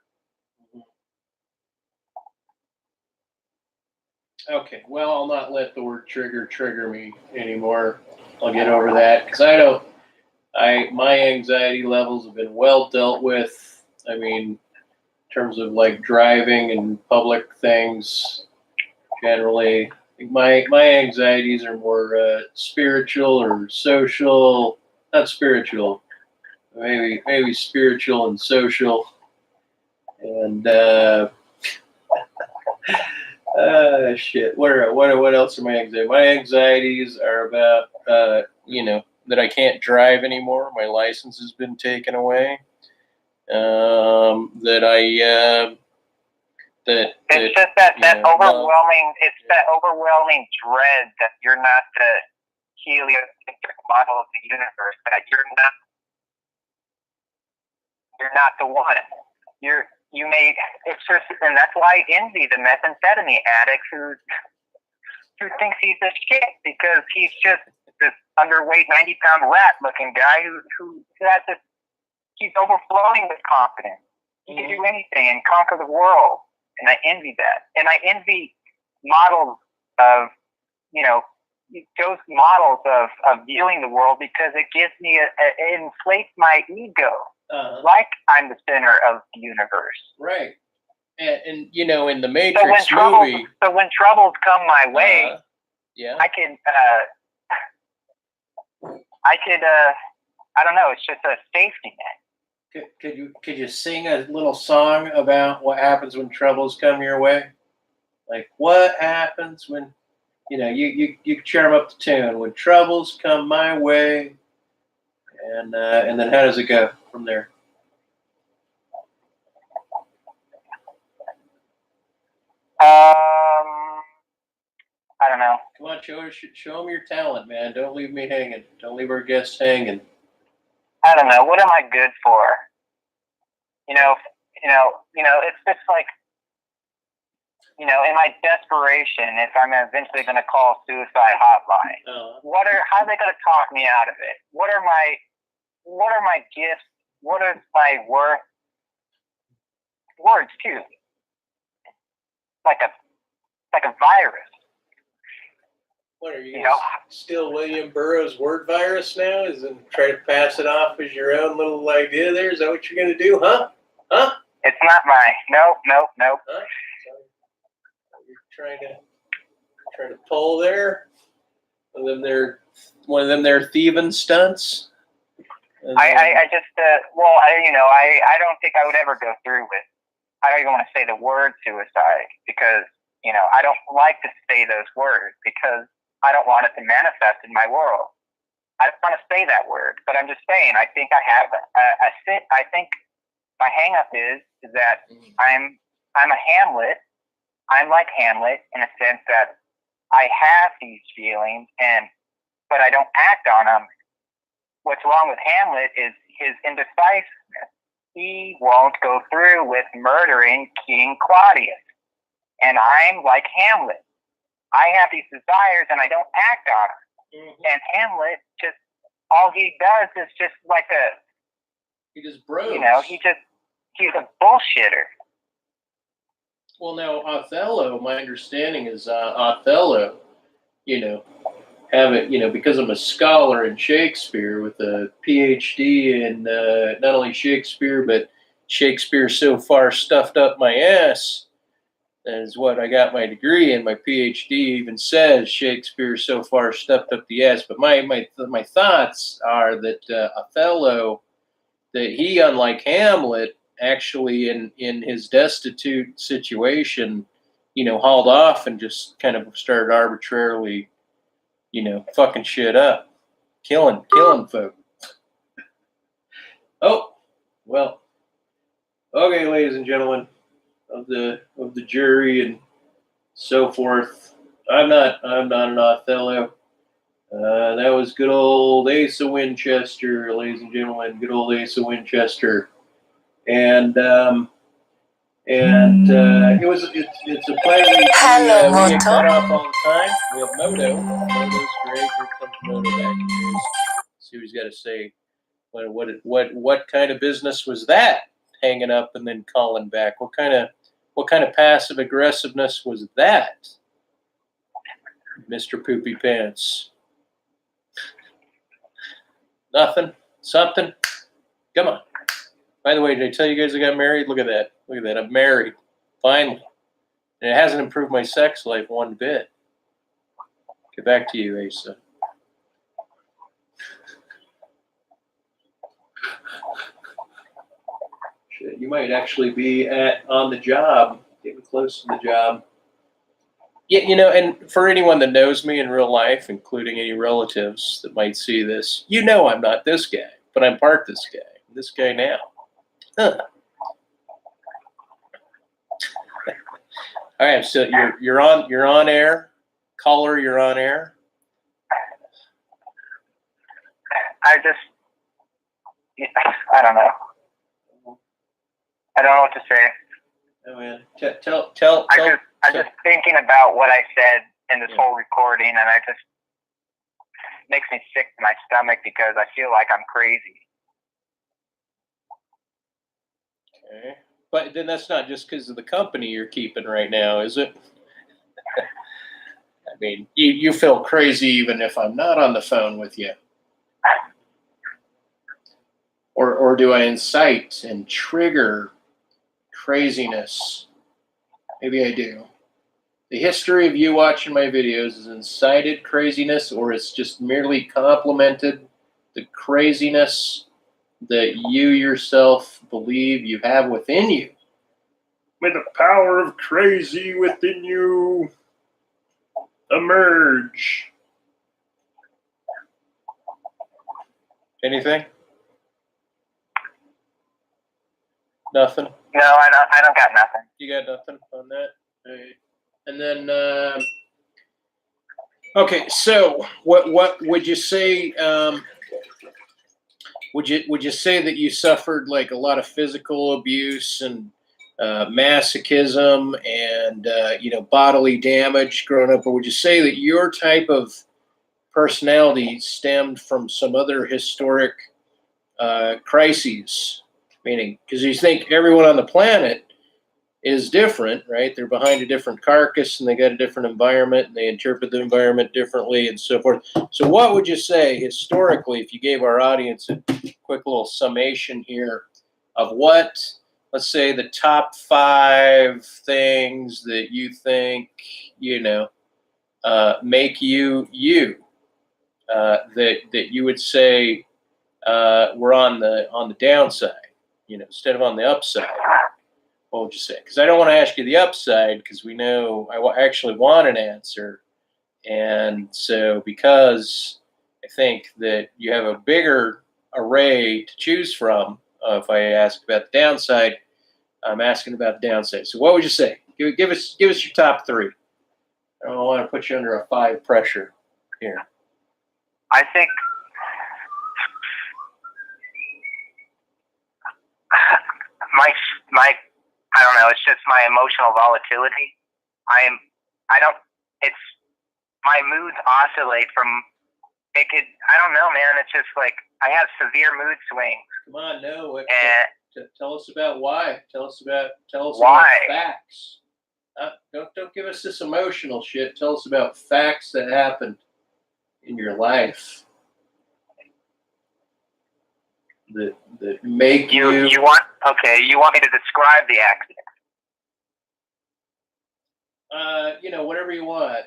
Okay, well, I'll not let the word trigger me anymore. I'll get over that because my anxiety levels have been well dealt with. I mean, in terms of driving and public things, generally, I think my anxieties are more spiritual or social, not spiritual. Maybe spiritual and social. And shit. What else are my anxieties? My anxieties are about that I can't drive anymore. My license has been taken away. That it's just that overwhelming. It's that overwhelming dread that you're not the heliocentric model of the universe. That you're not the one. It's just, and that's why I envy the methamphetamine addict who thinks he's a shit because he's just this underweight 90-pound rat looking guy who has this. He's overflowing with confidence. He can do anything and conquer the world. And I envy that. And I envy models of, those models of viewing the world because it gives me, it inflates my ego. Like I'm the center of the universe. Right. And in the Matrix movie. So when troubles come my way, I don't know, it's just a safety net. Could you sing a little song about what happens when troubles come your way? Like what happens when you charm up the tune when troubles come my way, and then how does it go from there? I don't know. Come on, show them your talent, man. Don't leave me hanging. Don't leave our guests hanging. I don't know. What am I good for? It's just like, in my desperation, if I'm eventually going to call suicide hotline, how are they going to talk me out of it? What are my gifts? What is my worth? Words too. Like a virus. What are you still William Burroughs word virus now? Is and try to pass it off as your own little idea there? Is that what you're going to do? Huh? It's not my. Nope. Huh? So you're trying to pull there? One of them there thieving stunts? I don't think I would ever go through with. I don't even want to say the word suicide because, I don't like to say those words because I don't want it to manifest in my world. I don't want to say that word, but I'm just saying, I think I have I think my hang up is that I'm a Hamlet. I'm like Hamlet in a sense that I have these feelings but I don't act on them. What's wrong with Hamlet is his indecisiveness. He won't go through with murdering King Claudius. And I'm like Hamlet. I have these desires and I don't act on them. And Hamlet all he does is just like he just bros. He's a bullshitter. Well, now Othello, my understanding is Othello, because I'm a scholar in Shakespeare with a PhD in not only Shakespeare, but Shakespeare so far stuffed up my ass. That is what I got my degree in. My PhD even says Shakespeare so far stuffed up the ass. But my thoughts are that Othello, that he, unlike Hamlet, actually in his destitute situation, hauled off and just kind of started arbitrarily, fucking shit up, killing folk. Oh, well, okay, ladies and gentlemen of the jury and so forth. I'm not an Othello. That was good old Asa Winchester, ladies and gentlemen. Good old Asa Winchester, and it's a pleasure. We get cut off all the time. We have Moto. Moto's great. Here comes Moto back. See what he's got to say. What kind of business was that? Hanging up and then calling back. What kind of passive aggressiveness was that, Mr. Poopy Pants? Nothing? Something? Come on. By the way, did I tell you guys I got married? Look at that. I'm married. Finally. And it hasn't improved my sex life one bit. Get back to you, Asa. You might actually be on the job, getting close to the job. Yeah, and for anyone that knows me in real life, including any relatives that might see this, I'm not this guy, but I'm part this guy. I'm this guy now. Huh. All right, so you're on air. Caller, you're on air. I don't know. I don't know what to say. Oh man, tell. I'm just thinking about what I said in this whole recording, and it makes me sick to my stomach because I feel like I'm crazy. Okay, but then that's not just because of the company you're keeping right now, is it? I mean, you feel crazy even if I'm not on the phone with you. Or do I incite and trigger craziness? Maybe I do. The history of you watching my videos is incited craziness, or it's just merely complemented the craziness that you yourself believe you have within you. May the power of crazy within you emerge. Anything? Nothing? No, I don't got nothing. You got nothing on that? All right. And then, okay, so what would you say? Would you say that you suffered like a lot of physical abuse and masochism and bodily damage growing up, or would you say that your type of personality stemmed from some other historic crises? Meaning, because you think everyone on the planet is different, right? They're behind a different carcass and they got a different environment and they interpret the environment differently and so forth. So what would you say historically, if you gave our audience a quick little summation here of what, let's say, the top 5 things that you think, make you, that you would say were on the downside, instead of on the upside? What would you say? Because I don't want to ask you the upside because we know I actually want an answer. And so because I think that you have a bigger array to choose from, if I ask about the downside, I'm asking about the downside. So what would you say? Give us your top 3. I don't want to put you under a 5 pressure here. I think my I don't know, it's just my emotional volatility. It's my moods oscillate from, I don't know, man, it's just like, I have severe mood swings. Come on, no. Tell us about why. Tell us why? About facts. Don't give us this emotional shit. Tell us about facts that happened in your life that make you want me to describe the accident? Whatever you want.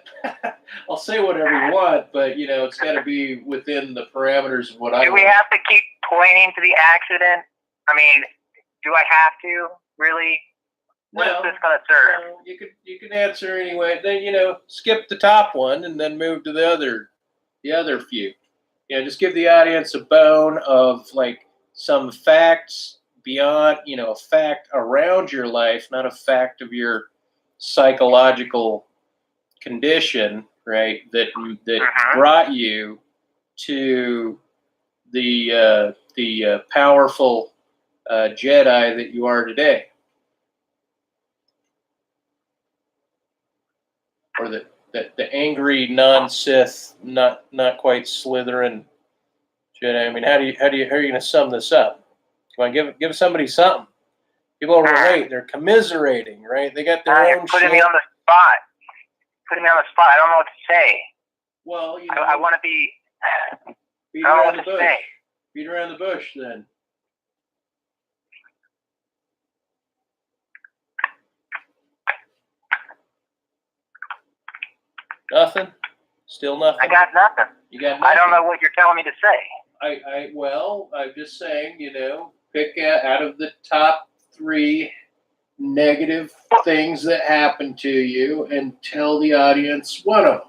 I'll say whatever you want, but it's got to be within the parameters of what I. Do we have to keep pointing to the accident? I mean, do I have to really? What is this going to serve? No, you can answer anyway. Then skip the top one and then move to the other few. Just give the audience a bone of like some facts beyond, a fact around your life, not a fact of your psychological condition, right? That brought you to the powerful Jedi that you are today, or the angry non-Sith, not quite Slytherin Jedi. I mean, how are you going to sum this up? Come on, give somebody something. People relate. They're commiserating, right? They got their own shit. Putting me on the spot. Putting me on the spot. I don't know what to say. Well, I want to be. Beat around the bush. Beat around the bush, then. Nothing. Still nothing. I got nothing. You got nothing. I don't know what you're telling me to say. I'm just saying, pick out of the top 3 negative things that happened to you and tell the audience one of them.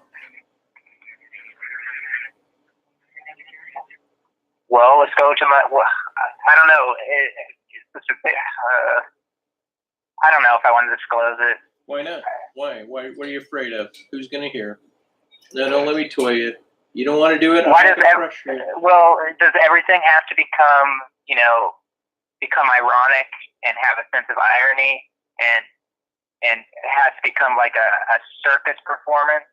Well, let's go to my. Well, I don't know. I don't know if I want to disclose it. Why not? Why? What are you afraid of? Who's going to hear? No, don't let me toy you. You don't want to do it? Why does does everything have to become ironic and have a sense of irony and it has to become like a circus performance?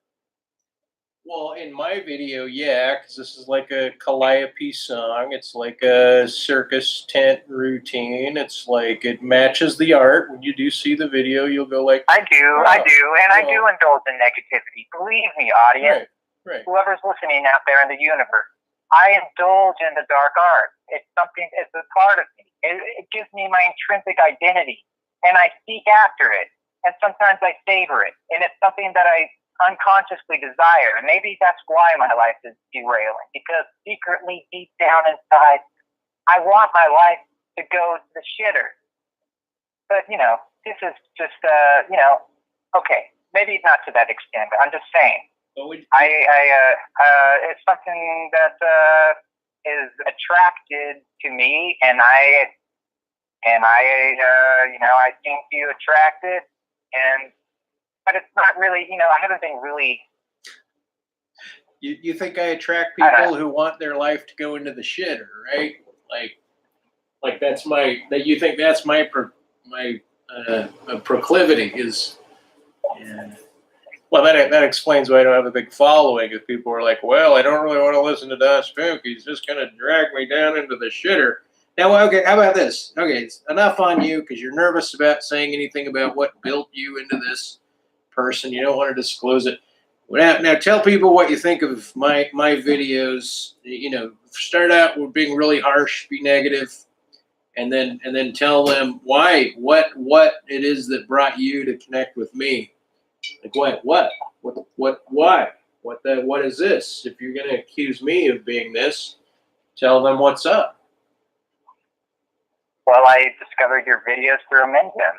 Well, in my video, yeah, because this is like a Calliope song. It's like a circus tent routine. It's like it matches the art. When you do see the video, you'll go like, I do, and I do indulge in negativity. Believe me, audience, right. Whoever's listening out there in the universe, I indulge in the dark art. It's a part of me. It gives me my intrinsic identity, and I seek after it, and sometimes I savor it, and it's something that I unconsciously desire. And maybe that's why my life is derailing, because secretly, deep down inside, I want my life to go to the shitter. But, this is just, okay, maybe not to that extent, but I'm just saying. It's something that is attracted to me, and I seem to attract it, but it's not really, I haven't been really. You think I attract people who want their life to go into the shitter, right? Like you think that's my proclivity is. Yeah. Well, that explains why I don't have a big following. If people are like, well, I don't really want to listen to dospook. He's just going to drag me down into the shitter. Now, okay, how about this? Okay, it's enough on you because you're nervous about saying anything about what built you into this person. You don't want to disclose it. Now tell people what you think of my videos. Start out with being really harsh, be negative, and then tell them why, what it is that brought you to connect with me. Like why? What is this? If you're going to accuse me of being this, tell them what's up. Well, I discovered your videos through Amendham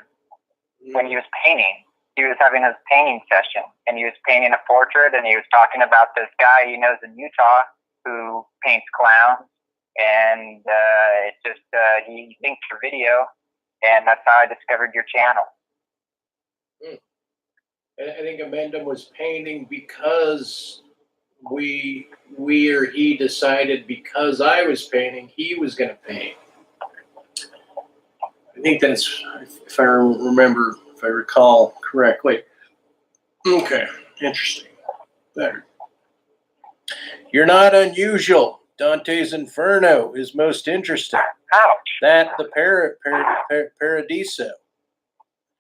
when he was painting. He was having his painting session, and he was painting a portrait, and he was talking about this guy he knows in Utah who paints clowns, and he linked your video, and that's how I discovered your channel. I think Amendham was painting because we or he decided because I was painting, he was going to paint. I think that's, if I recall correctly. Okay, interesting. Better. You're not unusual. Dante's Inferno is most interesting. Ouch. That the Paradiso.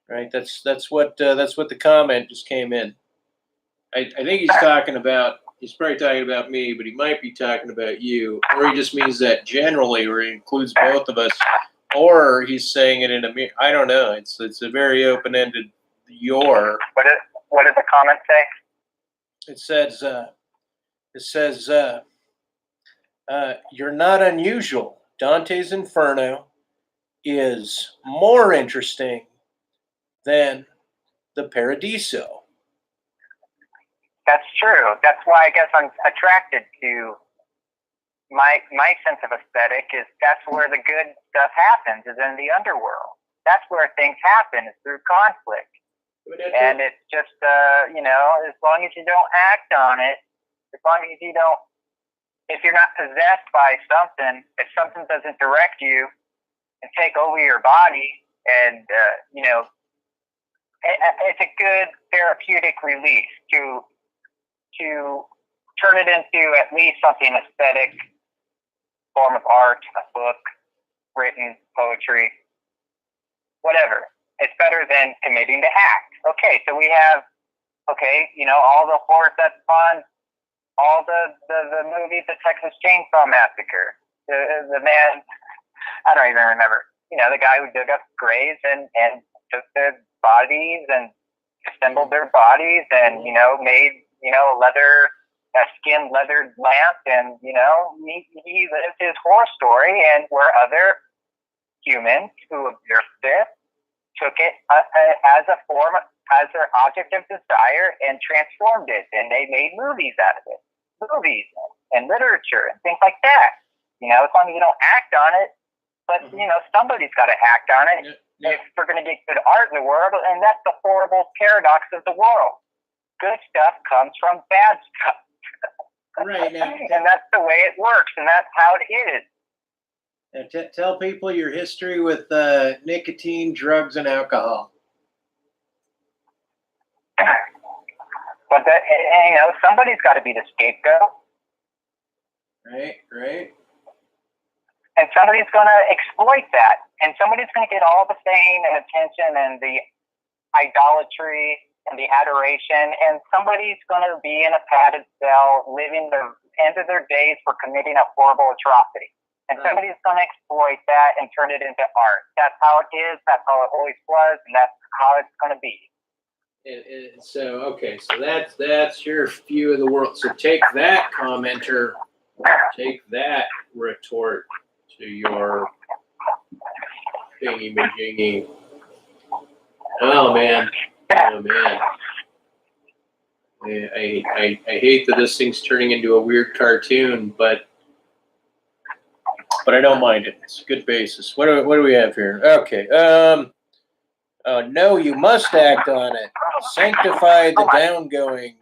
Right, that's what the comment just came in. I think he's talking about. He's probably talking about me, but he might be talking about you, or he just means that generally, or he includes both of us, or he's saying it in a. I don't know. It's a very open-ended. What did the comment say? It says you're not unusual. Dante's Inferno is more interesting than the Paradiso. That's true. That's why I guess I'm attracted to my sense of aesthetic. Is that's where the good stuff happens, is in the underworld. That's where things happen, is through conflict. And it's just, as long as you don't act on it, as long as you don't, if you're not possessed by something, if something doesn't direct you and take over your body, and it's a good therapeutic release to turn it into at least something aesthetic, form of art, a book, written poetry, whatever. It's better than committing to act. Okay, so we have, all the horror that's fun, all the movies, the Texas Chainsaw Massacre, the man, I don't even remember, the guy who dug up graves and took their bodies and assembled their bodies and, made, a skin leathered lamp, and, he lives his horror story, and where other humans who observed this took it as a form, as their object of desire, and transformed it, and they made movies out of it, movies and literature and things like that. As long as you don't act on it, but somebody's got to act on it if we're going to get good art in the world, and that's the horrible paradox of the world. Good stuff comes from bad stuff. Right now, and that's the way it works, and that's how it is. And tell people your history with nicotine, drugs, and alcohol. But somebody's got to be the scapegoat. Right. And somebody's going to exploit that, and somebody's going to get all the fame and attention and the idolatry and the adoration, and somebody's going to be in a padded cell living the end of their days for committing a horrible atrocity. And somebody's going to exploit that and turn it into art. That's how it is. That's how it always was, and that's how it's going to be. So that's your view of the world. So take that, commenter. Take that, retort to your thingy majingy. Oh man. I hate that this thing's turning into a weird cartoon, but I don't mind it. It's a good basis. What do we have here? Okay. No, you must act on it. Sanctify the downgoing.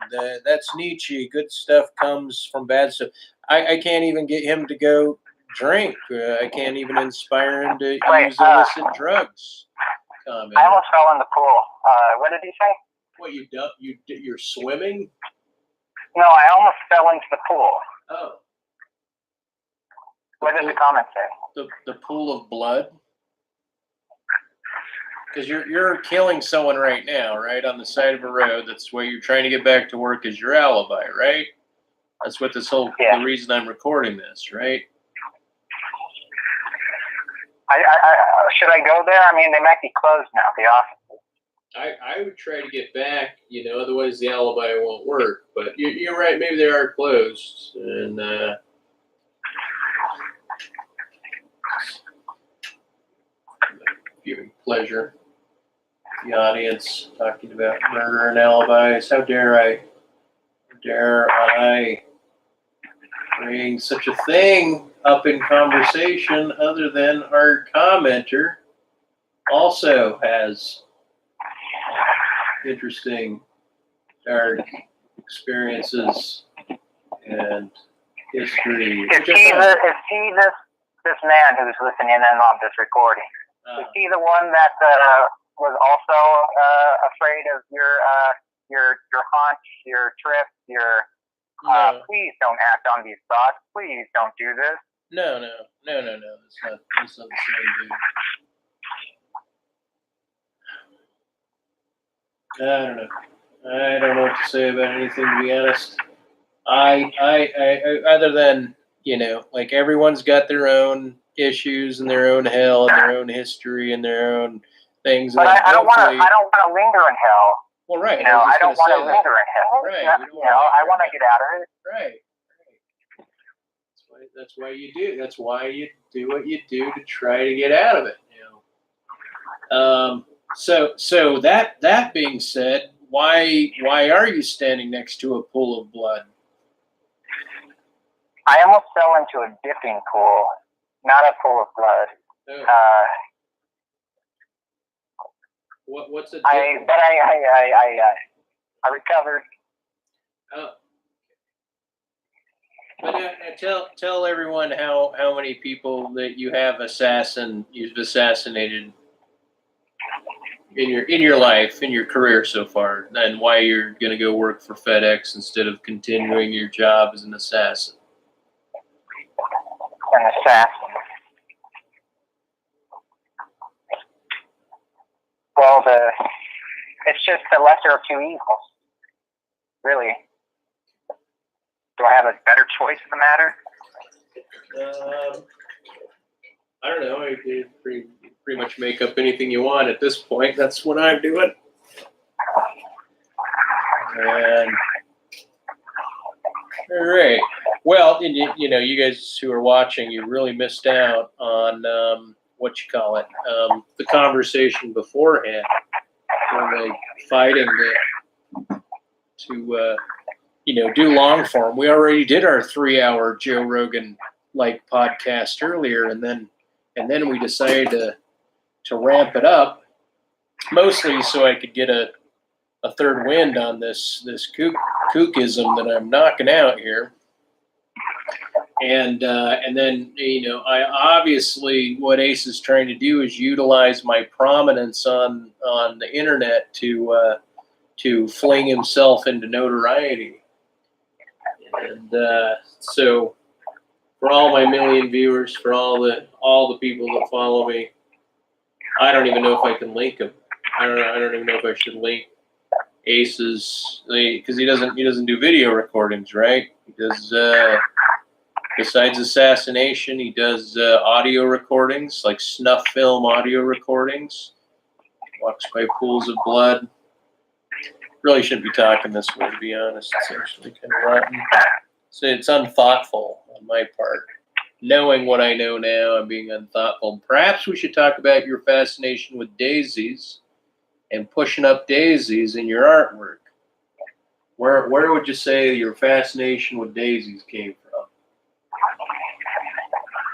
That's Nietzsche. Good stuff comes from bad stuff. I can't even get him to go drink. I can't even inspire him to use illicit drugs. I almost fell in the pool. What did he say? What, you're swimming? No, I almost fell into the pool. Oh. What did the comment say? The pool of blood? Because you're killing someone right now, right, on the side of a road. That's where you're trying to get back to work is your alibi, right? That's what the reason I'm recording this, right? Should I go there? I mean, they might be closed now, the offices. I would try to get back, otherwise the alibi won't work. But you're right, maybe they are closed. And giving pleasure to the audience, talking about murder and alibis. How dare I bring such a thing up in conversation other than our commenter also has interesting dark experiences and history. Is he this man who's listening in on this recording? Is he the one that was also afraid of your haunch, your trip, your please don't act on these thoughts. Please don't do this. No. That's not the same dude. I don't know what to say about anything, to be honest. I other than, like everyone's got their own issues and their own hell and their own history and their own things. But I don't want to linger in hell. Well, right. I don't want to linger in hell. Right. I want to get out of it. Right. That's why you do. That's why you do what you do to try to get out of it. So that being said, why are you standing next to a pool of blood? I almost fell into a dipping pool, not a pool of blood. Oh. What's a dipping? I recovered. Oh. But tell everyone how many people that you've assassinated in your life, in your career so far, and why you're going to go work for FedEx instead of continuing your job as an assassin. An assassin. Well, it's just the lesser of two evils, really. Do I have a better choice in the matter? I don't know. You can pretty much make up anything you want at this point. That's what I'm doing. And all right. Well, and you guys who are watching, you really missed out on the conversation beforehand when they fighting to do long form. We already did our 3-hour Joe Rogan like podcast earlier, and then we decided to ramp it up, mostly so I could get a third wind on this kookism that I'm knocking out here. And then I obviously, what Ace is trying to do is utilize my prominence on the internet to fling himself into notoriety. And so, for all my million viewers, for all the people that follow me, I don't even know if I can link them. I don't even know if I should link Ace's, because he doesn't do video recordings, right? He does. Besides assassination, he does audio recordings, like snuff film audio recordings. Walks by pools of blood. Really shouldn't be talking this way, to be honest. It's actually kind of rotten. So it's unthoughtful on my part. Knowing what I know now, I'm being unthoughtful. Perhaps we should talk about your fascination with daisies and pushing up daisies in your artwork. Where would you say your fascination with daisies came from?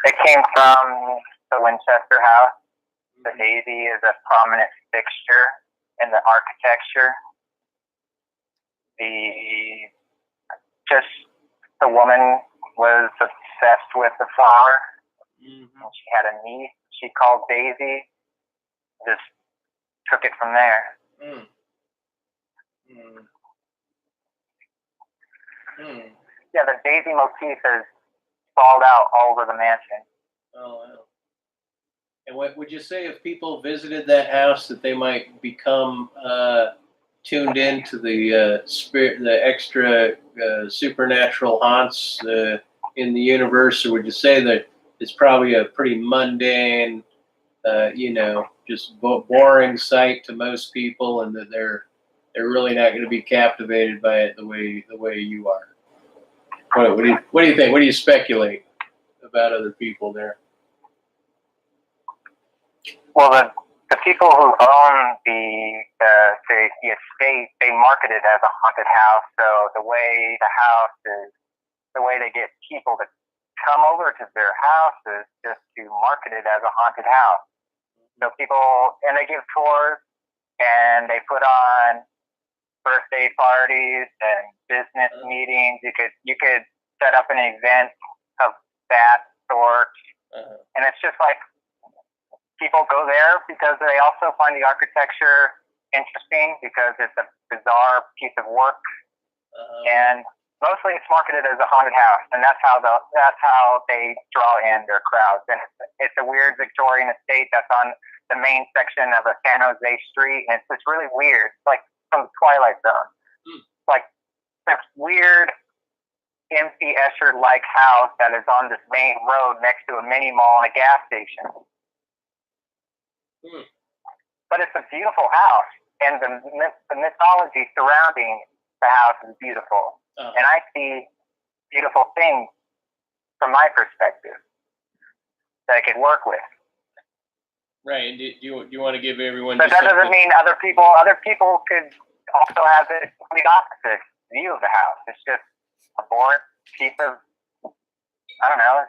It came from the Winchester house. The daisy is a prominent fixture in the architecture. The woman was obsessed with the flower. Mm-hmm. She had a niece she called Daisy. Just took it from there. Mm. Mm. Mm. Yeah, the daisy motif has sprawled out all over the mansion. Oh, wow. And what would you say if people visited that house that they might become tuned into the spirit, the extra supernatural haunts in the universe, or would you say that it's probably a pretty mundane, just boring sight to most people, and that they're really not going to be captivated by it the way you are? What do you think? What do you speculate about other people there? Well, the people who own the estate, they market it as a haunted house. So the way they get people to come over to their house is just to market it as a haunted house. So they give tours, and they put on birthday parties and business meetings. You could set up an event of that sort, and it's just like people go there because they also find the architecture interesting because it's a bizarre piece of work, and mostly it's marketed as a haunted house, and that's how they draw in their crowds. And it's a weird Victorian estate that's on the main section of a San Jose street, and it's really weird. It's like from the Twilight Zone. It's like this weird M.C. Escher-like house that is on this main road next to a mini mall and a gas station. But it's a beautiful house, and the mythology surrounding the house is beautiful. And I see beautiful things from my perspective that I could work with. Right. And do you want to give everyone? But that doesn't mean other people could also have the complete opposite view of the house. It's just a boring piece of, I don't know.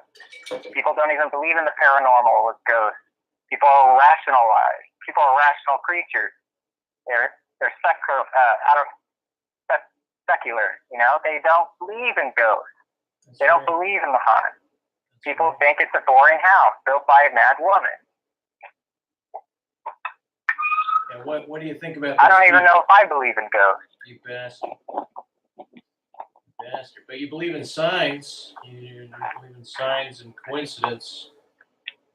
People don't even believe in the paranormal with ghosts. People are rationalized. People are rational creatures. They're secular. They don't believe in ghosts. They don't believe in the haunted. People think it's a boring house built by a mad woman. And what do you think about? I don't even know if I believe in ghosts. You bastard. But you believe in signs. You believe in signs and coincidence.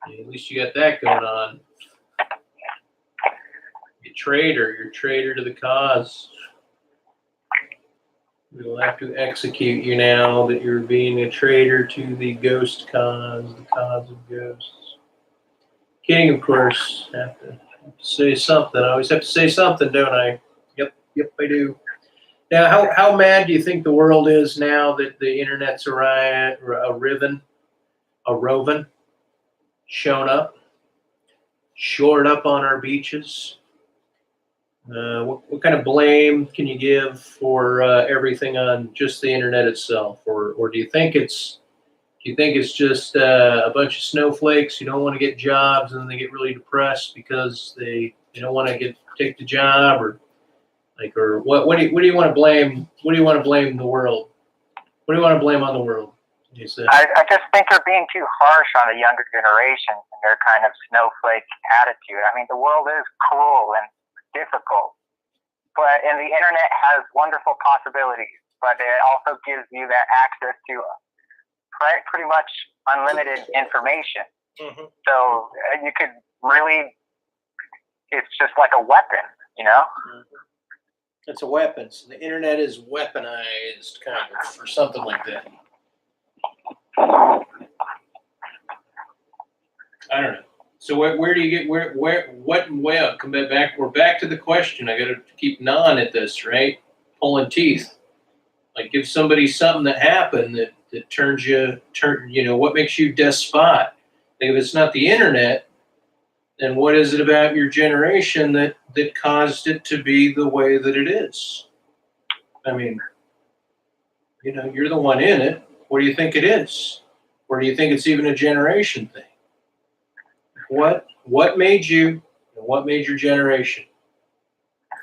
At least you got that going on. You're traitor to the cause. We'll have to execute you now that you're being a traitor to the ghost cause, the cause of ghosts. Kidding, of course. Have to say something. I always have to say something, don't I? Yep, I do. Now, how mad do you think the world is now that the internet's a roving, shown up? shored up on our beaches? What kind of blame can you give for everything on just the internet itself, or do you think it's just a bunch of snowflakes who don't want to get jobs and then they get really depressed because they don't want to take the job, or what do you want to blame? What do you want to blame the world? What do you want to blame on the world? I just think they're being too harsh on the younger generation and their kind of snowflake attitude. I mean, the world is cruel and difficult, and the internet has wonderful possibilities, but it also gives you that access to pretty much unlimited information. Mm-hmm. So you could really, it's just like a weapon, you know? Mm-hmm. It's a weapon. So the internet is weaponized, kind of, or something like that. I don't know. So where do you get what come back? We're back to the question. I got to keep gnawing at this, right? Pulling teeth. Like, give somebody something that happened that turns what makes you despot? Like, if it's not the internet, then what is it about your generation that caused it to be the way that it is? I mean, you're the one in it. What do you think it is? Or do you think it's even a generation thing? What made you, and what made your generation?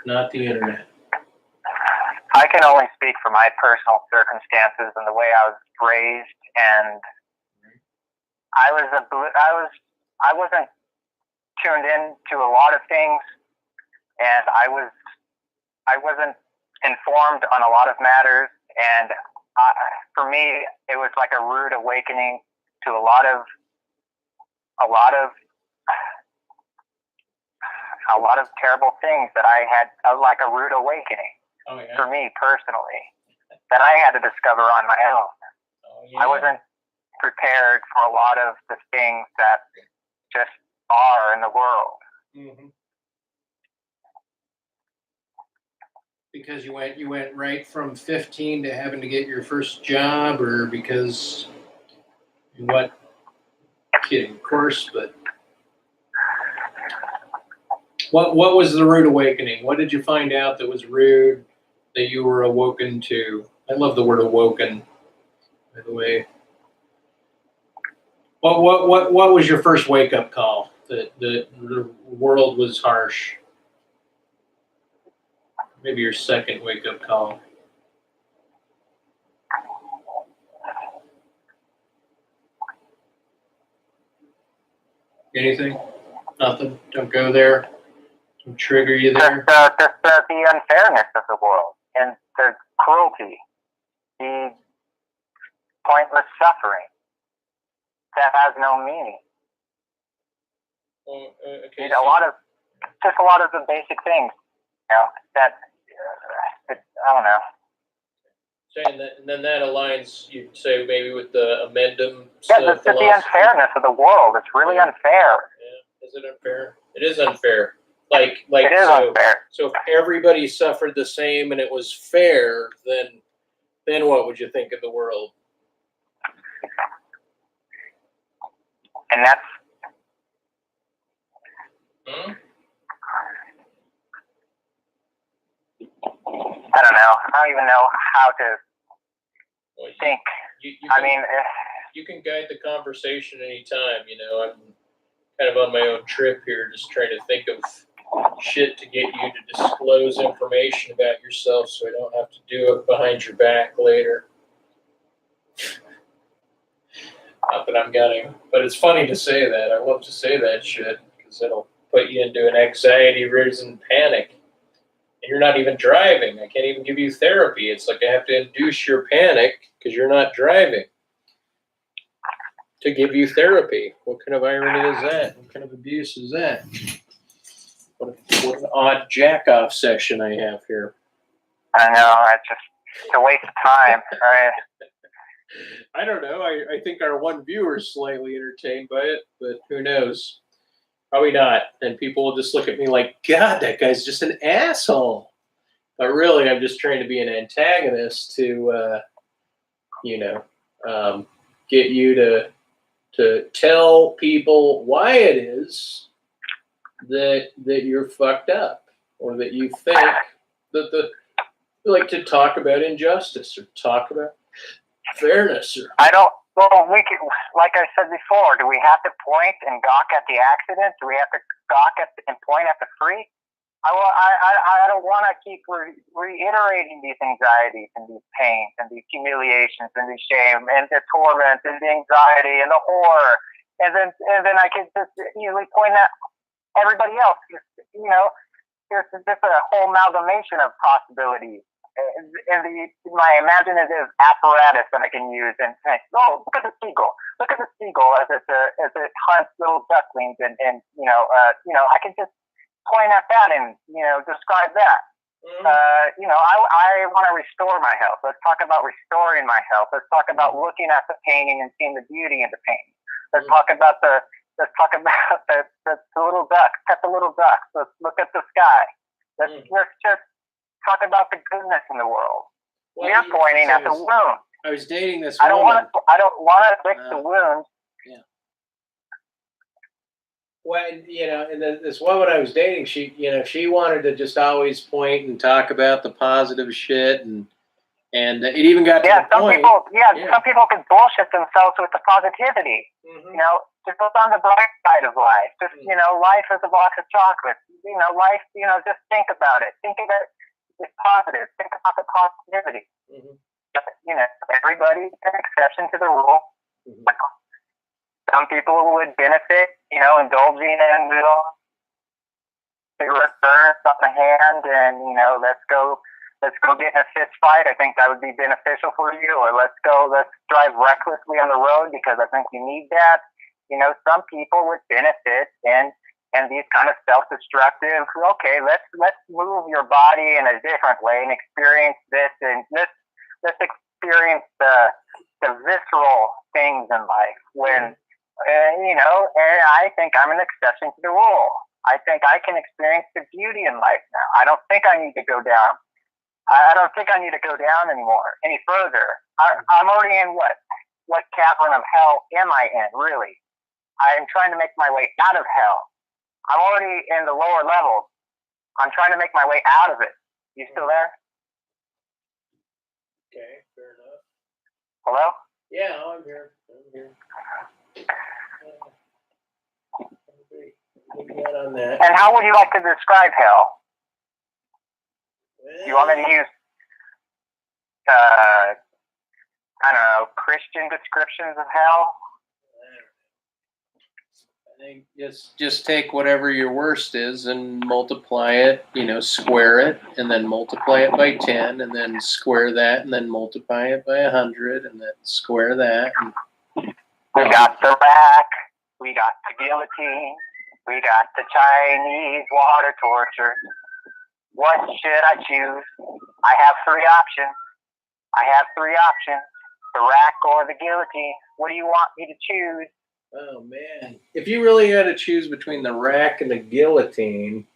Not the internet. I can only speak for my personal circumstances and the way I was raised, and I wasn't tuned in to a lot of things, and I wasn't informed on a lot of matters, and for me, it was like a rude awakening to a lot of terrible things that I had, like a rude awakening. Oh, yeah. For me personally, that I had to discover on my own. Oh, yeah. I wasn't prepared for a lot of the things that just are in the world. Mm-hmm. Because you went right from 15 to having to get your first job, or because what? Kidding, of course, but what was the rude awakening? What did you find out that was rude that you were awoken to? I love the word awoken, by the way. What was your first wake up call that the world was harsh? Maybe your second wake up call. Anything? Nothing? Don't go there? Don't trigger you there? Just the unfairness of the world and the cruelty, the pointless suffering that has no meaning. Okay, a lot of the basic things, that I don't know. Saying that, and then that aligns, you'd say, maybe with the amendum. Yeah, the unfairness of the world. It's really unfair. Yeah, is it unfair? It is unfair. Like it is unfair. So if everybody suffered the same and it was fair, then what would you think of the world? And that's. I don't know. I don't even know how to think. You can guide the conversation anytime. I'm kind of on my own trip here, just trying to think of shit to get you to disclose information about yourself so I don't have to do it behind your back later. Not that I'm gonna, but it's funny to say that. I love to say that shit because it'll put you into an anxiety-ridden panic. And you're not even driving. I can't even give you therapy. It's like I have to induce your panic because you're not driving to give you therapy. What kind of irony is that? What kind of abuse is that? What an odd jack-off session I have here. I know. It's a waste of time, right? I don't know. I think our one viewer is slightly entertained by it, but who knows? Probably not. And people will just look at me like, God, that guy's just an asshole. But really, I'm just trying to be an antagonist to, get you to tell people why it is that you're fucked up, or that you think that like to talk about injustice or talk about fairness. Or I don't. Well, we can, like I said before, do we have to point and gawk at the accident? Do we have to gawk at and point at the freak? I don't want to keep reiterating these anxieties and these pains and these humiliations and the shame and the torment and the anxiety and the horror, and then I can just easily point at everybody else. You know, there's just a whole amalgamation of possibilities. And my imaginative apparatus that I can use, and say, oh, look at the seagull. Look at the seagull as it hunts little ducklings, and I can just point at that and describe that. I want to restore my health. Let's talk about restoring my health. Let's talk about looking at the painting and seeing the beauty in the painting. Let's talk about the little duck. Pet the little duck. Let's look at the sky. Let's just talk about the goodness in the world. Well, you're pointing at the wound. I was dating this woman. I don't want to fix the wound. Yeah. Well, and this woman I was dating, she wanted to just always point and talk about the positive shit, and it even got to the point. Some people can bullshit themselves with the positivity. Mm-hmm. Just look on the bright side of life. Just life is a box of chocolates. Life. Just think about it. Think of it. It's positive. Think about the positivity. Mm-hmm. Everybody's an exception to the rule. Mm-hmm. Some people would benefit, indulging in cigarette burns on the hand, and let's go get in a fist fight. I think that would be beneficial for you. Or let's drive recklessly on the road because I think you need that. Some people would benefit and these kind of self-destructive, okay, let's move your body in a different way and experience this, and let's experience the visceral things in life when, and I think I'm an exception to the rule. I think I can experience the beauty in life now. I don't think I need to go down. I don't think I need to go down any further. I'm already in what cavern of hell am I in, really? I'm trying to make my way out of hell. I'm already in the lower levels. I'm trying to make my way out of it. You still there? Okay, fair enough. Hello? Yeah, I'm here. On that. And how would you like to describe hell? You want me to use, Christian descriptions of hell? I think just take whatever your worst is and multiply it, square it, and then multiply it by 10, and then square that, and then multiply it by 100, and then square that. We got the rack, we got the guillotine, we got the Chinese water torture. What should I choose? I have three options. The rack or the guillotine. What do you want me to choose? Oh, man. If you really had to choose between the rack and the guillotine,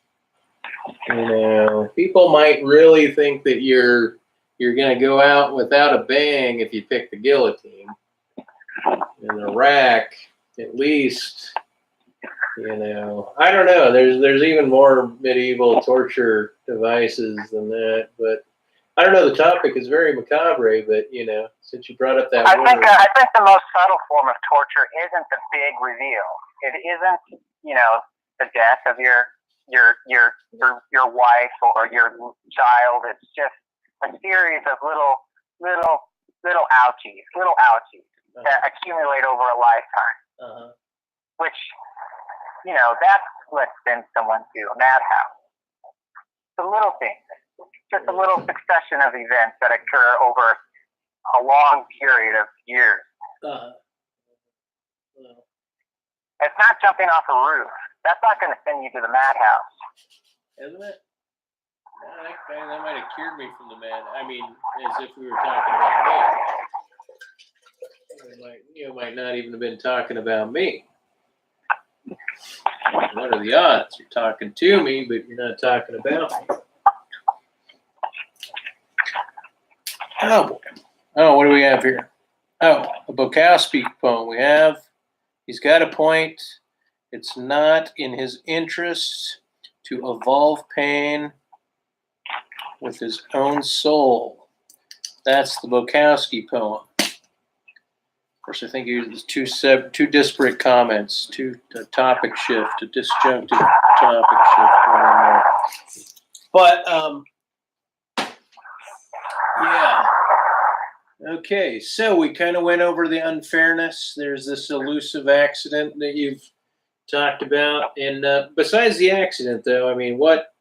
people might really think that you're going to go out without a bang if you pick the guillotine. And the rack, at least, I don't know. There's even more medieval torture devices than that, but I don't know. The topic is very macabre, but since you brought up that I think the most subtle form of torture isn't the big reveal. It isn't the death of your wife or your child. It's just a series of little ouchies that accumulate over a lifetime. Which that's what sends someone to a madhouse. The little things. Just a little succession of events that occur over a long period of years. It's not jumping off a roof. That's not going to send you to the madhouse. Isn't it? That might have cured me from the mad. I mean, as if we were talking about me. You might not even have been talking about me. What are the odds? You're talking to me, but you're not talking about me. Oh, boy. Oh, what do we have here? Oh, a Bukowski poem. He's got a point. It's not in his interest to evolve pain with his own soul. That's the Bukowski poem. Of course, I think there's two disparate comments, topic shift, a disjunctive topic shift going in there. But yeah. Okay, so we kind of went over the unfairness. There's this elusive accident that you've talked about, and besides the accident, though, I mean, what,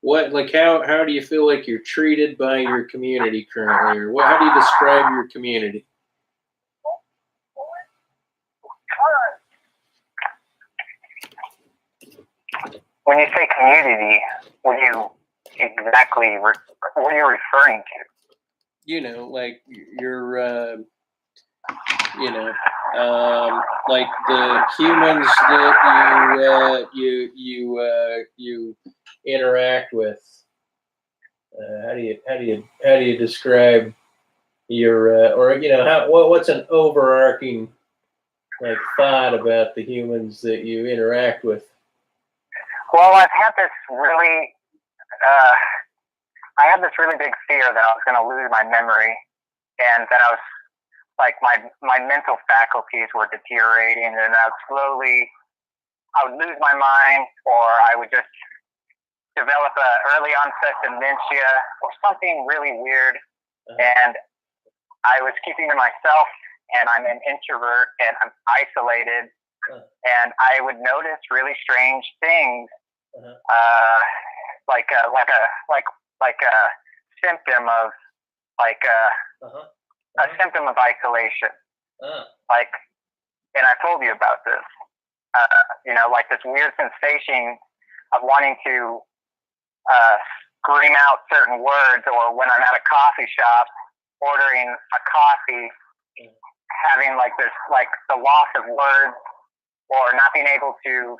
like, how do you feel like you're treated by your community currently, or how do you describe your community? When you say community, what are you referring to? You know, like you're, like the humans that you interact with. How do you describe your, or what's an overarching like thought about the humans that you interact with? Well, I had this really big fear that I was going to lose my memory, and that I was like my mental faculties were deteriorating, and I would lose my mind, or I would just develop a early onset dementia or something really weird. And I was keeping to myself, and I'm an introvert, and I'm isolated, and I would notice really strange things, like a symptom of a symptom of isolation. Like, and I told you about this. Like this weird sensation of wanting to scream out certain words, or when I'm at a coffee shop ordering a coffee, having like this, like the loss of words, or not being able to,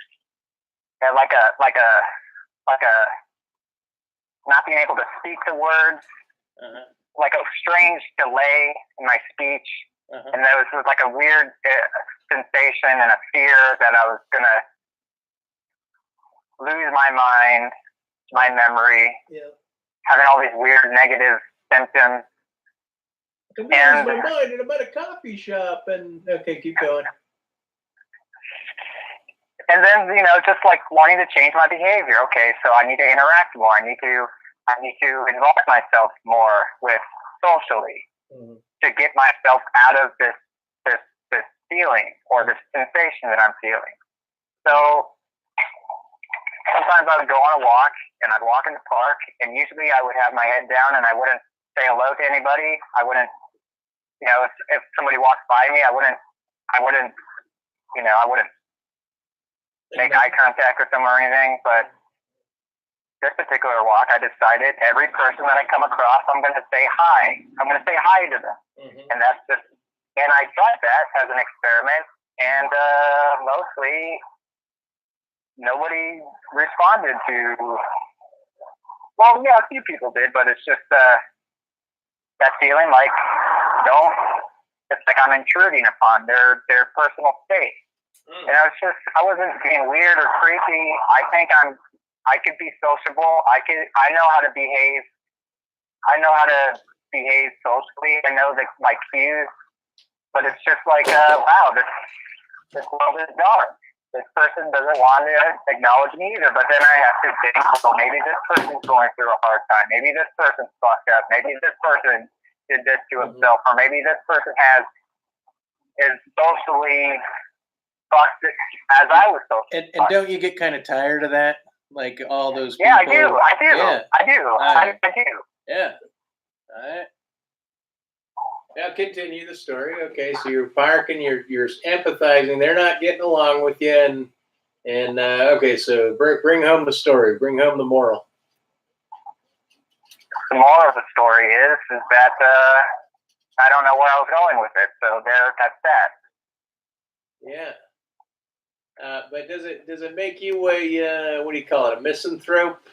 not being able to speak the words, like a strange delay in my speech. And that was like a weird sensation and a fear that I was going to lose my mind, my memory, having all these weird negative symptoms. I lose my mind, and I'm at a coffee shop, and okay, keep going. And then, just like wanting to change my behavior. Okay, so I need to interact more. I need to involve myself more with socially to get myself out of this feeling, or this sensation that I'm feeling. So sometimes I would go on a walk, and I'd walk in the park, and usually I would have my head down, and I wouldn't say hello to anybody. I wouldn't, if somebody walks by me, I wouldn't make eye contact with them or anything. But this particular walk, I decided every person that I come across, I'm going to say hi. I'm going to say hi to them. And that's just, and I tried that as an experiment, and mostly nobody responded to, well, yeah, a few people did, but it's just that feeling like, it's like I'm intruding upon their personal space. And I wasn't being weird or creepy. I could be sociable. I know how to behave. I know how to behave socially. I know my cues. But it's just like, wow, this world is dark. This person doesn't want to acknowledge me either. But then I have to think, well, maybe this person's going through a hard time. Maybe this person's fucked up. Maybe this person did this to himself. Or maybe this person is socially fucked as I was socially And don't you get kind of tired of that? Like all those people? Yeah, I do. Yeah. I do. I do. Yeah. All right. Now continue the story. Okay, so you're parking, you're empathizing. They're not getting along with you, and okay, so bring home the story. Bring home the moral. The moral of the story is that I don't know where I was going with it. So that's that. Yeah. But does it make you a what do you call it? A misanthrope?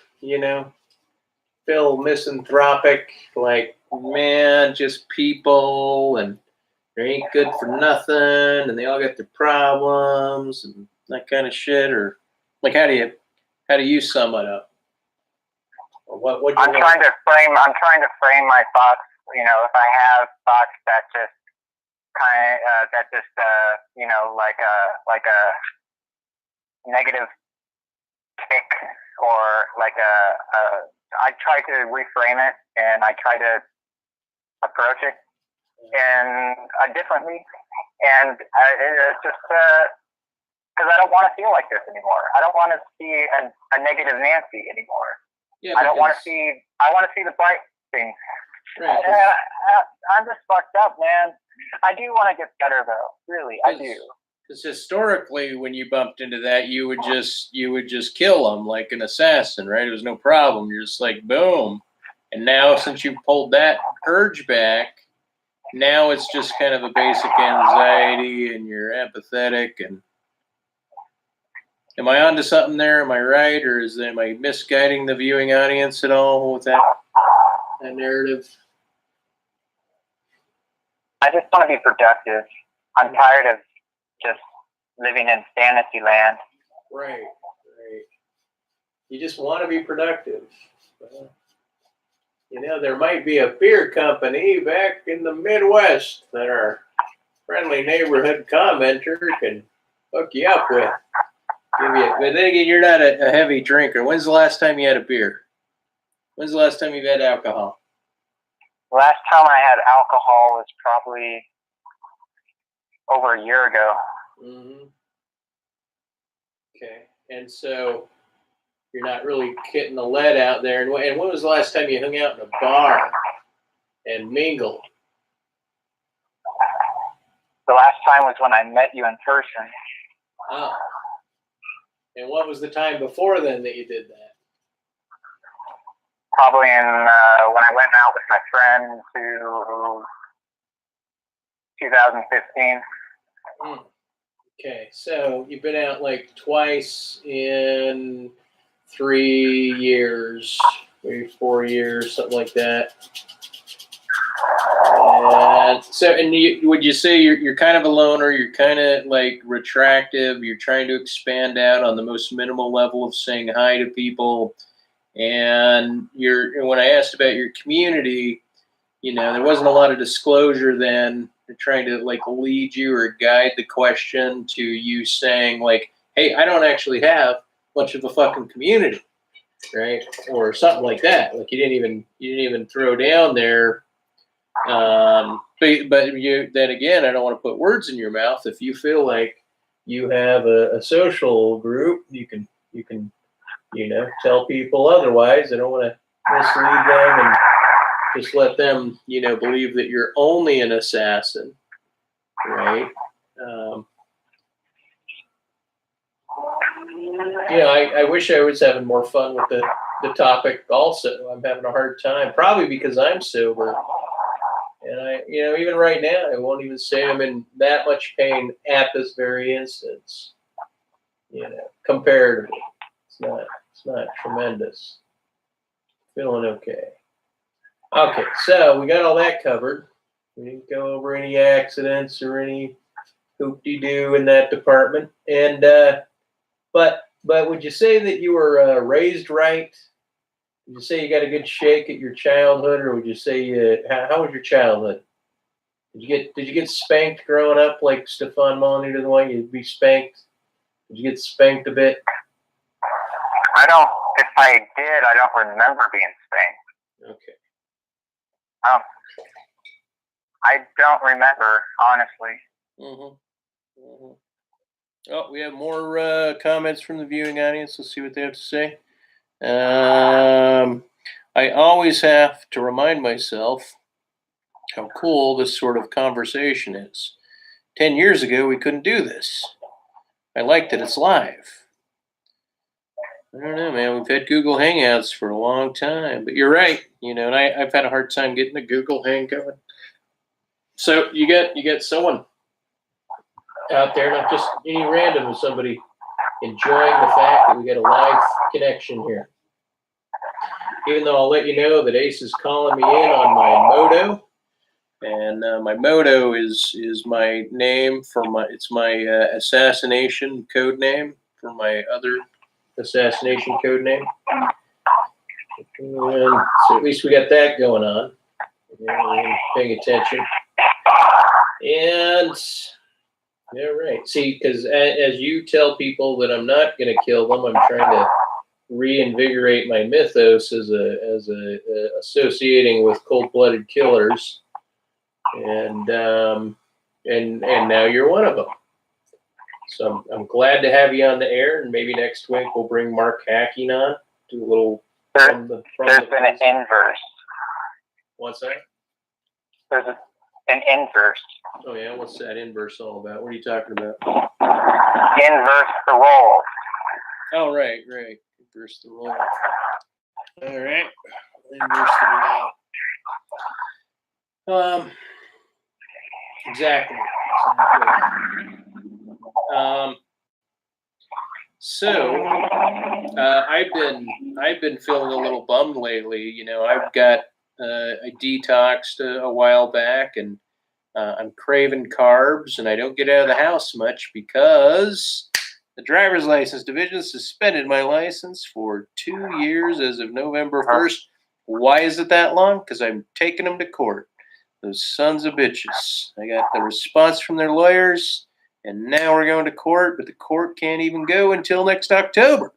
Feel misanthropic, like, man, just people, and they ain't good for nothing, and they all got their problems, and that kind of shit, or like how do you sum it up? Or what I'm trying to frame my thoughts. You know, if I have thoughts that just you know, like a negative kick, or like I try to reframe it, and I try to approach it differently, and it's just because I don't want to feel like this anymore. I don't want to see a negative Nancy anymore. Yeah, I want to see the bright things. Right, I'm just fucked up, man. I do want to get better, though. Really, I do. Because historically, when you bumped into that, you would just kill them like an assassin, right? It was no problem. You're just like boom. And now, since you pulled that urge back, now it's just kind of a basic anxiety, and you're empathetic. And am I onto something there? Am I right, or am I misguiding the viewing audience at all with that narrative? I just want to be productive. I'm tired of just living in fantasy land. Right. You just want to be productive. You know, there might be a beer company back in the Midwest that our friendly neighborhood commenter can hook you up with. But then again, you're not a heavy drinker. When's the last time you had a beer? When's the last time you've had alcohol? Last time I had alcohol was probably over a year ago. Mm-hmm. Okay. And so you're not really getting the lead out there. And when was the last time you hung out in a bar and mingled? The last time was when I met you in person. Oh. And what was the time before then that you did that? Probably when I went out with my friend to 2015. Okay, so you've been out like twice in 3 years, maybe 4 years, something like that. And so, would you say you're kind of a loner? You're kind of like retractive. You're trying to expand out on the most minimal level of saying hi to people. And when I asked about your community, you know, there wasn't a lot of disclosure then. They're trying to like lead you or guide the question to you saying like, hey, I don't actually have much of a fucking community, right? Or something like that. Like you didn't even throw down there. But then again, I don't want to put words in your mouth. If you feel like you have a social group, you can tell people otherwise. I don't want to mislead them and just let them, believe that you're only an assassin, right? I wish I was having more fun with the topic also. I'm having a hard time, probably because I'm sober. And even right now, I won't even say I'm in that much pain at this very instance, comparatively. It's not tremendous. Feeling okay. Okay, so we got all that covered. We didn't go over any accidents or any hoop-de-doo in that department. And but would you say that you were raised right? Would you say you got a good shake at your childhood, or would you say how was your childhood? Did you get spanked growing up like Stefan Molyneux did the way you'd be spanked? Did you get spanked a bit? If I did, I don't remember being spanked. Okay. I don't remember, honestly. Mm-hmm. Mm-hmm. Oh, we have more comments from the viewing audience. Let's see what they have to say. I always have to remind myself how cool this sort of conversation is. 10 years ago, we couldn't do this. I like that it's live. I don't know, man. We've had Google Hangouts for a long time, but you're right. And I've had a hard time getting the Google Hang going. So you get someone out there, not just any random, somebody enjoying the fact that we get a live connection here. Even though I'll let you know that Ace is calling me in on my Moto, And my motto is my name for my assassination code name for my other assassination code name. And so at least we got that going on. And paying attention. And yeah, right. See, because as you tell people that I'm not going to kill them, I'm trying to reinvigorate my mythos as a associating with cold-blooded killers. And now you're one of them. So I'm glad to have you on the air, and maybe next week we'll bring Mark Hacking on. Do a little. There's been an inverse. What's that? There's an inverse. Oh yeah, what's that inverse all about? What are you talking about? Inverse the role. Oh right. Inverse the role. All right. Inverse the role. Exactly. So I've been feeling a little bummed lately. You know, I've got I detoxed a while back, and I'm craving carbs, and I don't get out of the house much because the driver's license division suspended my license for 2 years as of November 1st. Why is it that long? Because I'm taking them to court. Those sons of bitches. I got the response from their lawyers, and now we're going to court, but the court can't even go until next October.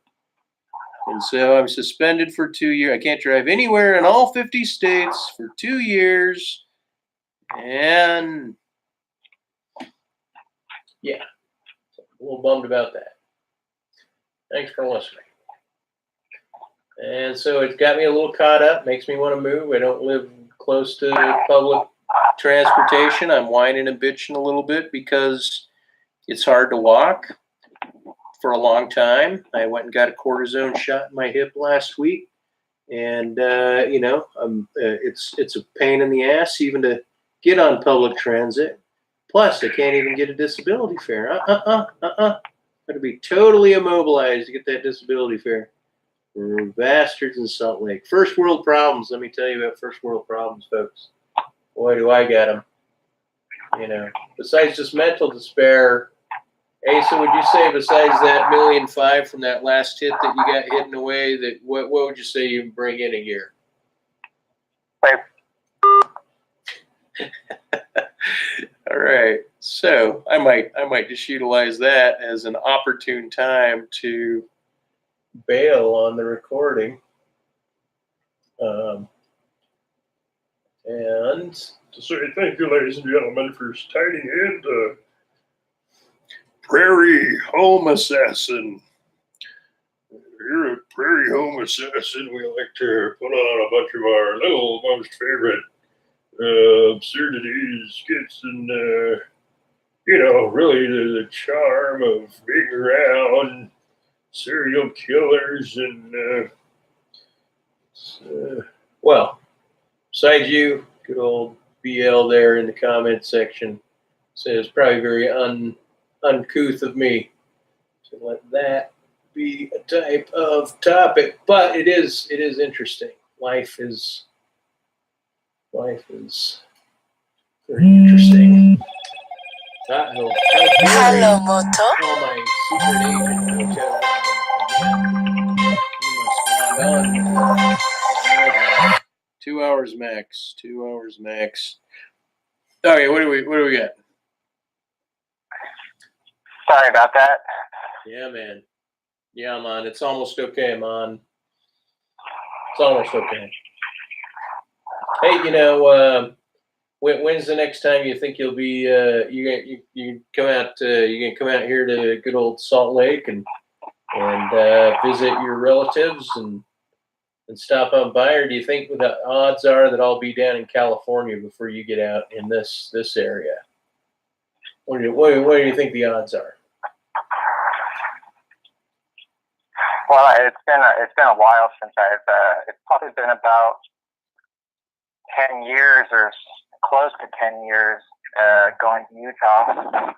And so I'm suspended for 2 years. I can't drive anywhere in all 50 states for 2 years. And yeah, so I'm a little bummed about that. Thanks for listening. And so it's got me a little caught up, makes me want to move. I don't live close to public transportation. I'm whining and bitching a little bit because it's hard to walk for a long time. I went and got a cortisone shot in my hip last week, and you know, it's a pain in the ass even to get on public transit. Plus, I can't even get a disability fare. Got to be totally immobilized to get that disability fare. We're bastards in Salt Lake. First world problems. Let me tell you about first world problems, folks. Boy, do I get them. You know, besides just mental despair. Asa, would you say besides that $1.5 million from that last hit that you got hidden away, that what would you say you bring in a year? All right. So I might just utilize that as an opportune time to bail on the recording. And to say thank you, ladies and gentlemen, for starting in Prairie Home Assassin. You're a Prairie Home Assassin. We like to put on a bunch of our little most favorite absurdities, skits, and you know, really the charm of being around serial killers and well, besides you, good old BL there in the comment section says probably very uncouth of me to let that be a type of topic, but it is interesting. Life is very interesting. Hello, Moto. Oh, my secret agent Moto. He must have gone. 2 hours max. 2 hours max. Okay, what do we got? Sorry about that. Yeah, man. Yeah, I'm on. It's almost okay. I'm on. It's almost okay. Hey, you know, when's the next time you think you'll be? You come out? You gonna come out here to good old Salt Lake and visit your relatives and stop on by, or do you think the odds are that I'll be down in California before you get out in this area? What do you think the odds are? Well, it's been a while since it's probably been about 10 years or close to 10 years going to Utah.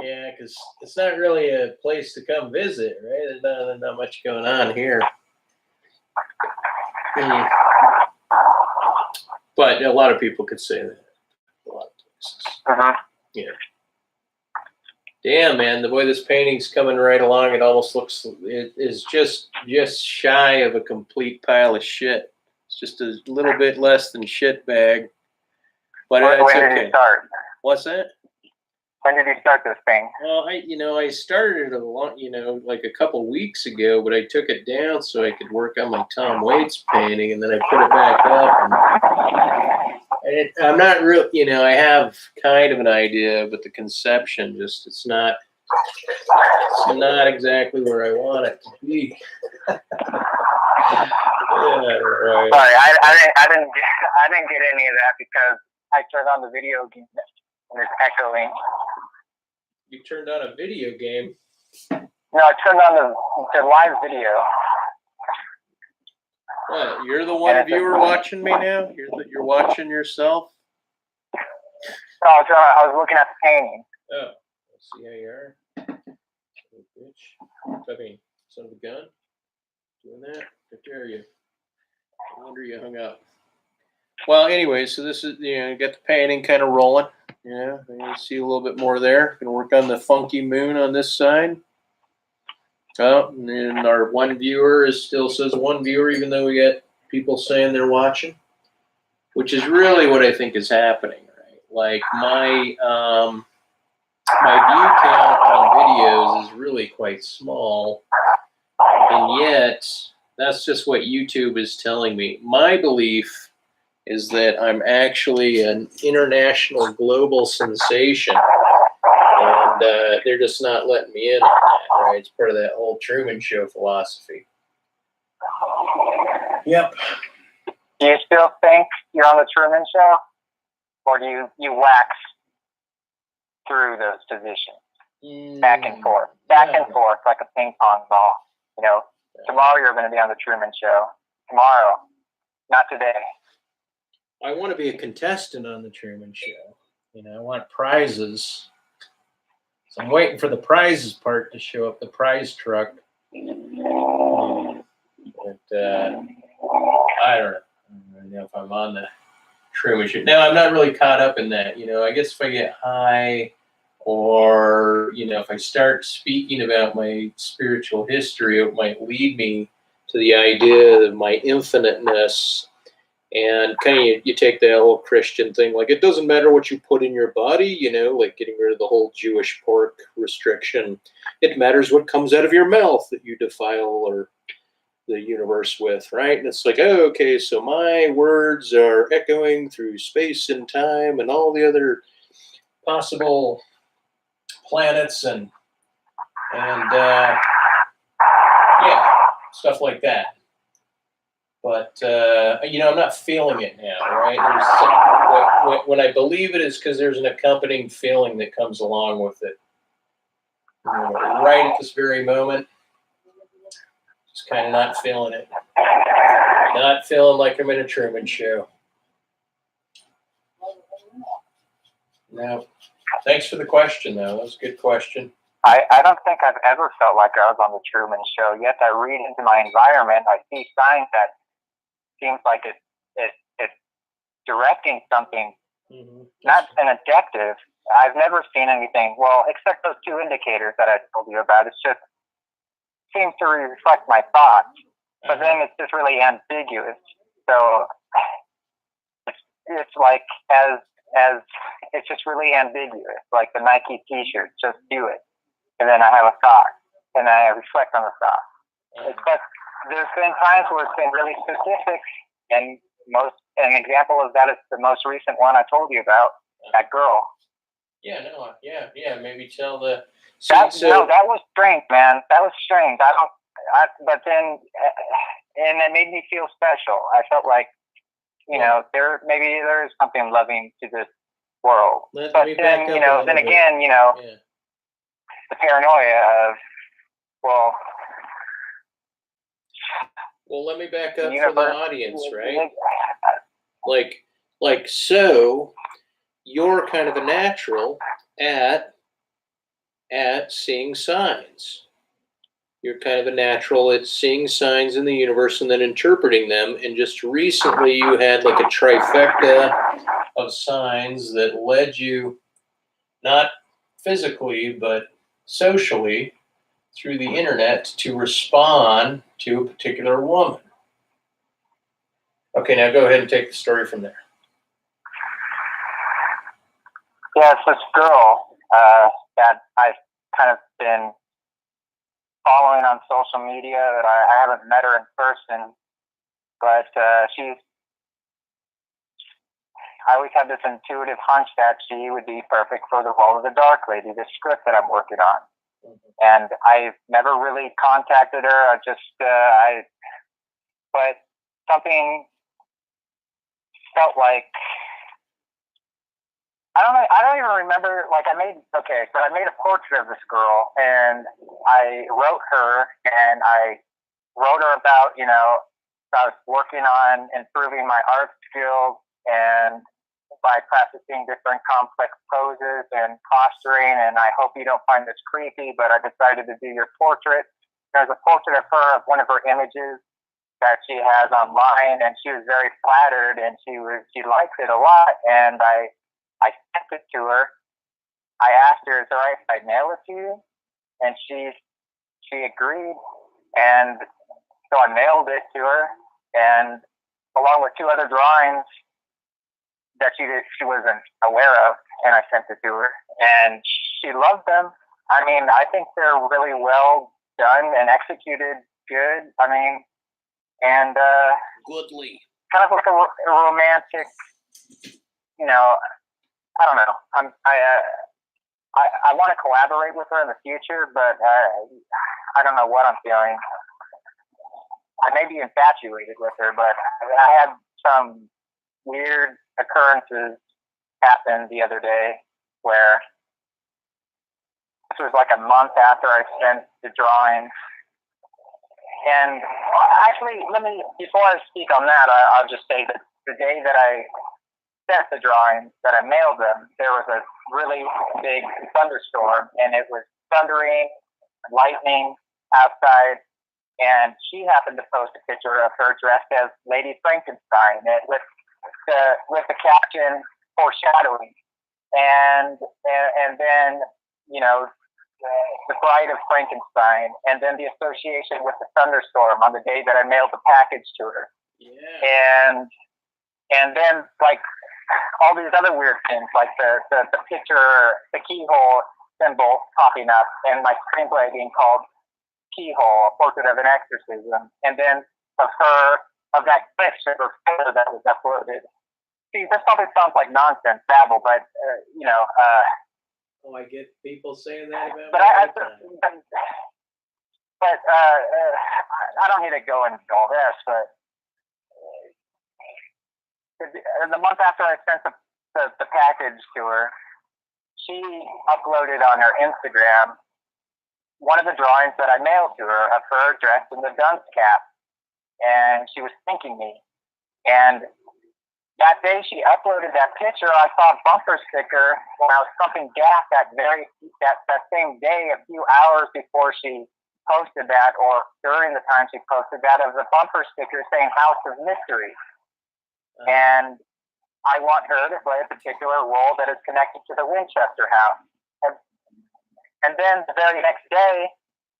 Yeah, because it's not really a place to come visit, right? There's not much going on here. But But a lot of people could say that. A lot of places. Yeah. Damn, man, the way this painting's coming right along, it almost looks, it is just shy of a complete pile of shit. It's just a little bit less than shit bag. But when it's did okay. you start? What's that? When did you start this thing? Well, I started it like a couple weeks ago, but I took it down so I could work on my Tom Waits painting, and then I put it back up. I'm not real, I have kind of an idea, but the conception it's not exactly where I want it to be. Yeah, right. Sorry, I didn't get any of that because I turned on the video game and it's echoing. You turned on a video game? No, I turned on the live video. What? You're the one viewer watching me now? You're watching yourself? No, I was looking at the painting. Oh, let's see how you are. Bitch. I mean, son of a gun. Doing that? How dare you? I wonder you hung up. Well, anyway, so this is, you got the painting kind of rolling. Yeah, you see a little bit more there. Gonna work on the funky moon on this side. Oh, and then our one viewer still says one viewer, even though we got people saying they're watching, which is really what I think is happening, right? Like my view count on videos is really quite small, and yet that's just what YouTube is telling me. My belief is that I'm actually an international global sensation, and they're just not letting me in on that, right? It's part of that whole Truman Show philosophy. Yep. Do you still think you're on the Truman Show? Or do you wax through those positions? Back and forth. Back and forth like a ping pong ball. Tomorrow you're going to be on the Truman Show. Tomorrow. Not today. I want to be a contestant on the Truman Show. I want prizes. So I'm waiting for the prizes part to show up, the prize truck. But I don't know if I'm on the Truman Show. No, I'm not really caught up in that. I guess if I get high, or if I start speaking about my spiritual history, it might lead me to the idea of my infiniteness. And kind of you take the whole Christian thing, like it doesn't matter what you put in your body, like getting rid of the whole Jewish pork restriction. It matters what comes out of your mouth that you defile or the universe with, right? And it's like, oh, okay, so my words are echoing through space and time and all the other possible planets and yeah, stuff like that. But, I'm not feeling it now, right? When I believe it is because there's an accompanying feeling that comes along with it. Right at this very moment, just kind of not feeling it. Not feeling like I'm in a Truman Show. No. Thanks for the question, though. That was a good question. I don't think I've ever felt like I was on the Truman Show, yet I read into my environment, I see signs that seems like it's directing something, not an objective. I've never seen anything, well, except those two indicators that I told you about. It's just seems to reflect my thoughts, but then it's just really ambiguous. So it's like as it's just really ambiguous, like the Nike T-shirt, just do it. And then I have a thought, and I reflect on the thought. But there's been times where it's been really specific, and an example of that is the most recent one I told you about, that girl. Yeah, maybe tell the... No, that was strange, man. That was strange. But then, and it made me feel special. I felt like, there is something loving to this world. But then, then again, the paranoia of, well, let me back up for the audience, right? So you're kind of a natural at seeing signs. You're kind of a natural at seeing signs in the universe and then interpreting them. And just recently you had like a trifecta of signs that led you, not physically, but socially, through the internet to respond to a particular woman. Okay, now go ahead and take the story from there. Yeah, it's this girl that I've kind of been following on social media that I haven't met her in person, but I always have this intuitive hunch that she would be perfect for the role of the Dark Lady, the script that I'm working on. And I've never really contacted her. But something felt like, I don't even remember, like I made a portrait of this girl, and I wrote her, and I wrote her about, I was working on improving my art skills, and by practicing different complex poses and posturing, and I hope you don't find this creepy, but I decided to do your portrait. There's a portrait of her, of one of her images that she has online, and she was very flattered, and she liked it a lot, and I sent it to her. I asked her, is it all right if I mail it to you? And she agreed, and so I mailed it to her, and along with 2 other drawings that she wasn't aware of, and I sent it to her, and she loved them. I mean, I think they're really well done and executed good. I mean, and goodly, kind of like a romantic, I don't know. I want to collaborate with her in the future, but I don't know what I'm feeling. I may be infatuated with her, but I had some weird occurrences happen the other day where this was like a month after I sent the drawing. And actually, before I speak on that, I'll just say that the day that I sent the drawings, that I mailed them, there was a really big thunderstorm, and it was thundering, lightning outside, and she happened to post a picture of her dressed as Lady Frankenstein with the caption foreshadowing, and then the Bride of Frankenstein, and then the association with the thunderstorm on the day that I mailed the package to her. Yeah. And then like all these other weird things, like the picture, the keyhole symbol popping up, and my screenplay being called Keyhole, a portrait of an exorcism, and then of that picture or photo that was uploaded. See, this probably sounds like nonsense babble, but I get people saying that about but me I all the time. But I don't need to go into all this, but the month after I sent the package to her, she uploaded on her Instagram one of the drawings that I mailed to her of her dressed in the dunce cap, and she was thanking me. And that day she uploaded that picture, I saw a bumper sticker when I was pumping gas that same day, a few hours before she posted that, or during the time she posted that, of the bumper sticker saying House of Mystery. And I want her to play a particular role that is connected to the Winchester house. And then the very next day,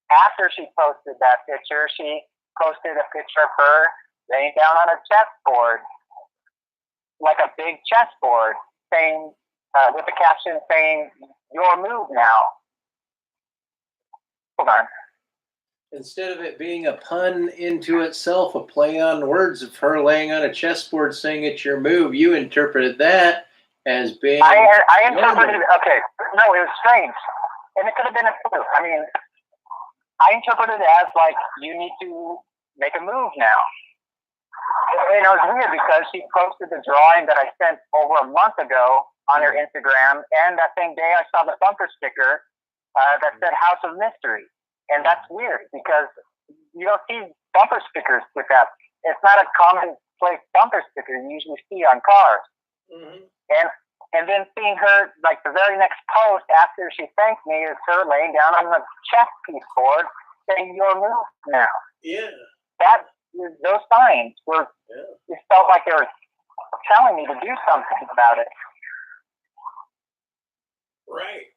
after she posted that picture, she posted a picture of her laying down on a chessboard, like a big chessboard, saying, with the caption saying, "Your move now." Hold on. Instead of it being a pun into itself, a play on words of her laying on a chessboard saying it's your move, you interpreted that as being. I interpreted it. Okay, no, it was strange, and it could have been a clue. I mean, I interpreted it as like, you need to make a move now. And it was weird because she posted the drawing that I sent over a month ago on her Instagram, and that same day I saw the bumper sticker that said House of Mystery. And that's weird because you don't see bumper stickers with that. It's not a commonplace bumper sticker you usually see on cars. Mm-hmm. And then seeing her, like the very next post after she thanked me, is her laying down on the chess piece board say your move now. Yeah. Those signs were, it felt like they were telling me to do something about it. Right.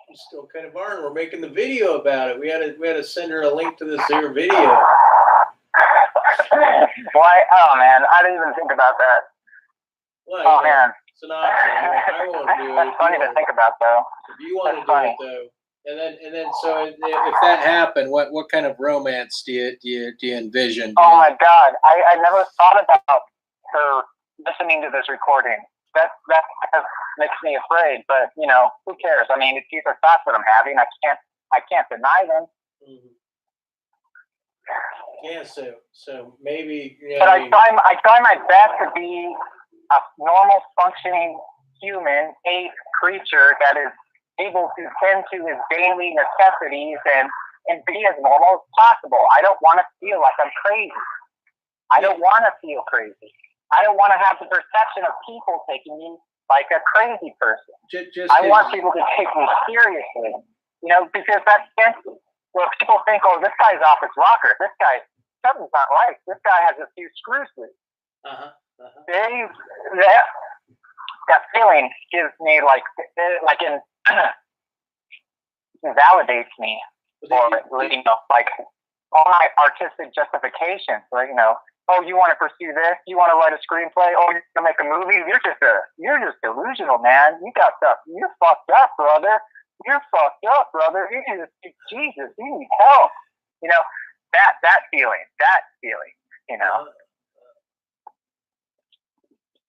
We still kind of are. We're making the video about it. We had to send her a link to this here video. Why? Oh man, I didn't even think about that. Well, man, it's an option. I won't do it. That's funny to think about, though. If you want to do it, though, and then, so if that happened, what kind of romance do you envision? Oh my God, I never thought about her listening to this recording. That makes me afraid. But who cares? I mean, these are thoughts that I'm having. I can't deny them. Mm-hmm. Yeah, so maybe. But I try my best to be a normal, functioning human, a creature that is able to tend to his daily necessities and be as normal as possible. I don't want to feel like I'm crazy. I don't want to feel crazy. I don't want to have the perception of people taking me like a crazy person. I want people to take me seriously, because that's sensitive. Well, people think, oh, this guy's off his rocker. This guy, something's not right. This guy has a few screws loose. That feeling gives me it validates me, or all my artistic justifications. Oh, you want to pursue this? You want to write a screenplay? Oh, you're gonna make a movie? You're just delusional, man. You got stuff. You're fucked up, brother. You're fucked up, brother. You need to seek Jesus. You need help. That feeling.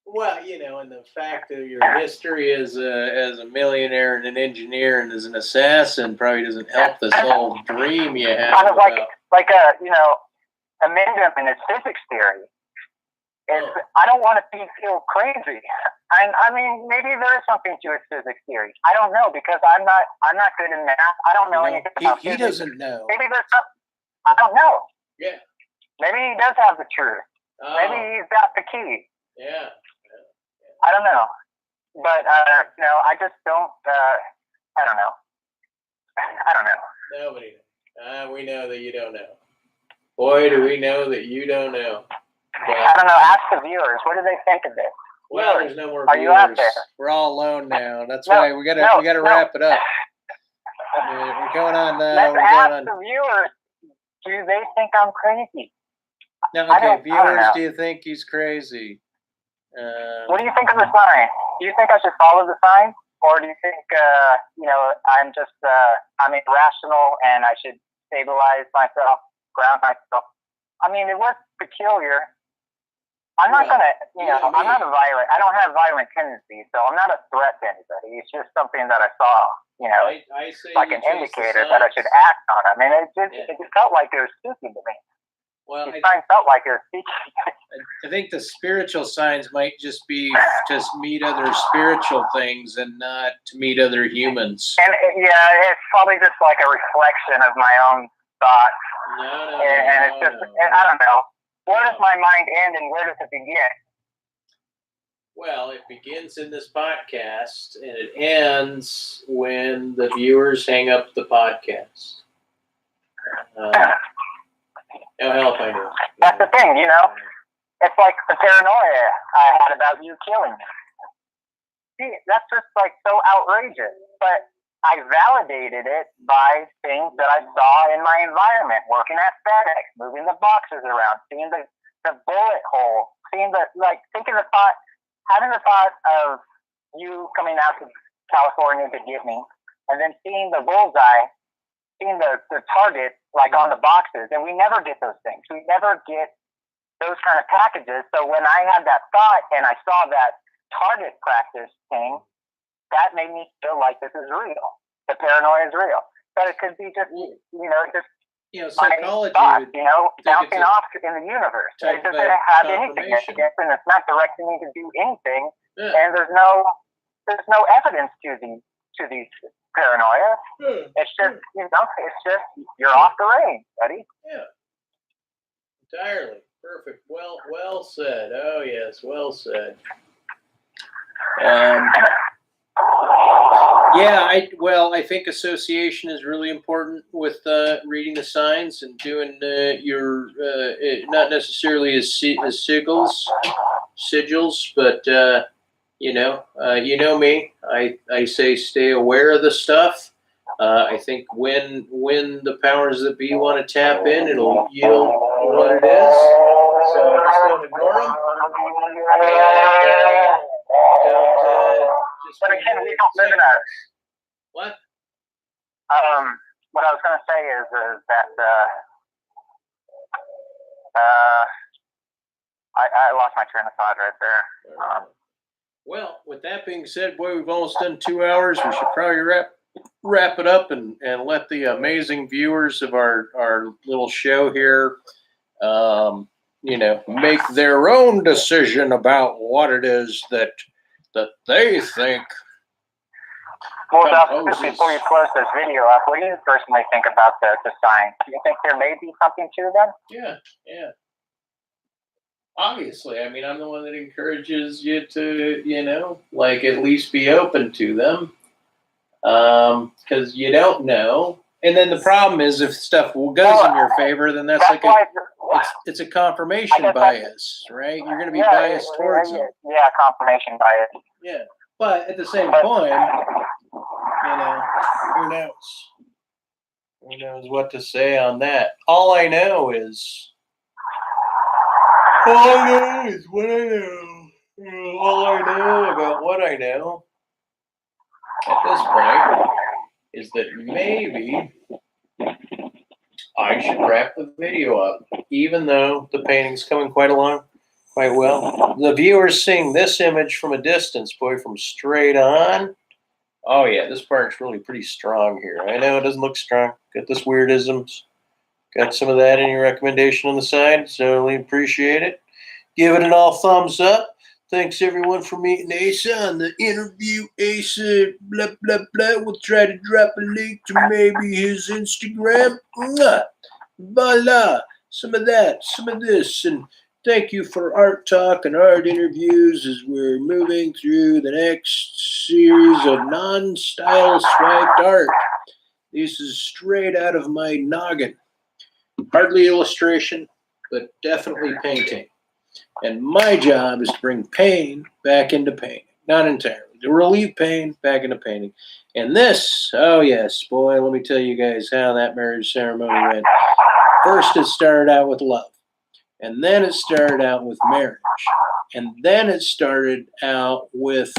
Well, and the fact that your history as a millionaire and an engineer and as an assassin probably doesn't help this whole dream you have. Kind of like amendment in his physics theory. I don't want to feel crazy. I mean, maybe there is something to his physics theory. I don't know, because I'm not good in math. I don't know anything about physics. He doesn't know. Maybe there's something. I don't know. Yeah. Maybe he does have the truth. Oh. Maybe he's got the key. Yeah. I don't know. But I just don't. I don't know. I don't know. Nobody knows. We know that you don't know. Boy, do we know that you don't know. But, I don't know. Ask the viewers. What do they think of this? Well, there's no more viewers. Are you out there? We're all alone now. That's why we gotta wrap it up. We're going on. Let's ask the viewers. Do they think I'm crazy? No, okay, viewers, do you think he's crazy? What do you think of the sign? Do you think I should follow the sign, or do you think I'm just I'm irrational and I should stabilize myself, ground myself? I mean, it was peculiar. I'm not gonna, I'm not a violent. I don't have violent tendencies, so I'm not a threat to anybody. It's just something that I saw, I say like an indicator that I should act on. I mean, it felt like it was speaking to me. Well, the sign felt like it was speaking. I think the spiritual signs might just be just meet other spiritual things and not to meet other humans. And it's probably just like a reflection of my own thoughts. And I don't know. Where does my mind end and where does it begin? Well, it begins in this podcast and it ends when the viewers hang up the podcast. No help, I know. That's the thing, It's like the paranoia I had about you killing me. See, that's just so outrageous. But I validated it by things that I saw in my environment, working at FedEx, moving the boxes around, seeing the bullet hole, having the thought of you coming out to California to get me, and then seeing the bullseye, seeing the target on the boxes, and we never get those things. We never get those kind of packages. So when I had that thought and I saw that target practice thing, that made me feel like this is real. The paranoia is real. But it could be just, psychology. Thoughts, bouncing off in the universe. It doesn't have any significance, and it's not directing me to do anything. Yeah. And there's no evidence to these paranoia. It's just, you're off the range, buddy. Yeah. Entirely. Perfect. Well said. Oh yes, well said. Yeah, I think association is really important with reading the signs and doing your not necessarily as sigils, but you know me. I say stay aware of the stuff. I think when the powers that be want to tap in, it'll yield what it is. So just don't ignore them. But again, we don't live in a. What? What I was going to say is that I lost my train of thought right there. Well, with that being said, boy, we've almost done 2 hours. We should probably wrap it up and let the amazing viewers of our little show here, make their own decision about what it is that they think. Well, Doc, before you close this video up, what do you personally think about the signs? Do you think there may be something to them? Yeah. Obviously, I mean, I'm the one that encourages you to, at least be open to them, because you don't know. And then the problem is, if stuff goes in your favor, then that's like it's a confirmation bias, right? You're going to be biased towards them. Yeah, confirmation bias. Yeah, but at the same time, who knows? Who knows what to say on that? All I know is what I know. All I know about what I know at this point is that maybe I should wrap the video up, even though the painting's coming quite well. The viewers seeing this image from a distance, boy, from straight on. Oh yeah, this part's really pretty strong here. I know it doesn't look strong. Got this weirdisms. Got some of that in your recommendation on the side, so we appreciate it. Give it an all thumbs up. Thanks everyone for meeting Asa on the interview. Asa, blah, blah, blah. We'll try to drop a link to maybe his Instagram. Mwah. Voila. Some of that, some of this. And thank you for art talk and art interviews as we're moving through the next series of non-style swiped art. This is straight out of my noggin. Hardly illustration, but definitely painting. And my job is to bring pain back into painting. Not entirely. To relieve pain back into painting. And this, oh yes, boy, let me tell you guys how that marriage ceremony went. First, it started out with love. And then it started out with marriage. And then it started out with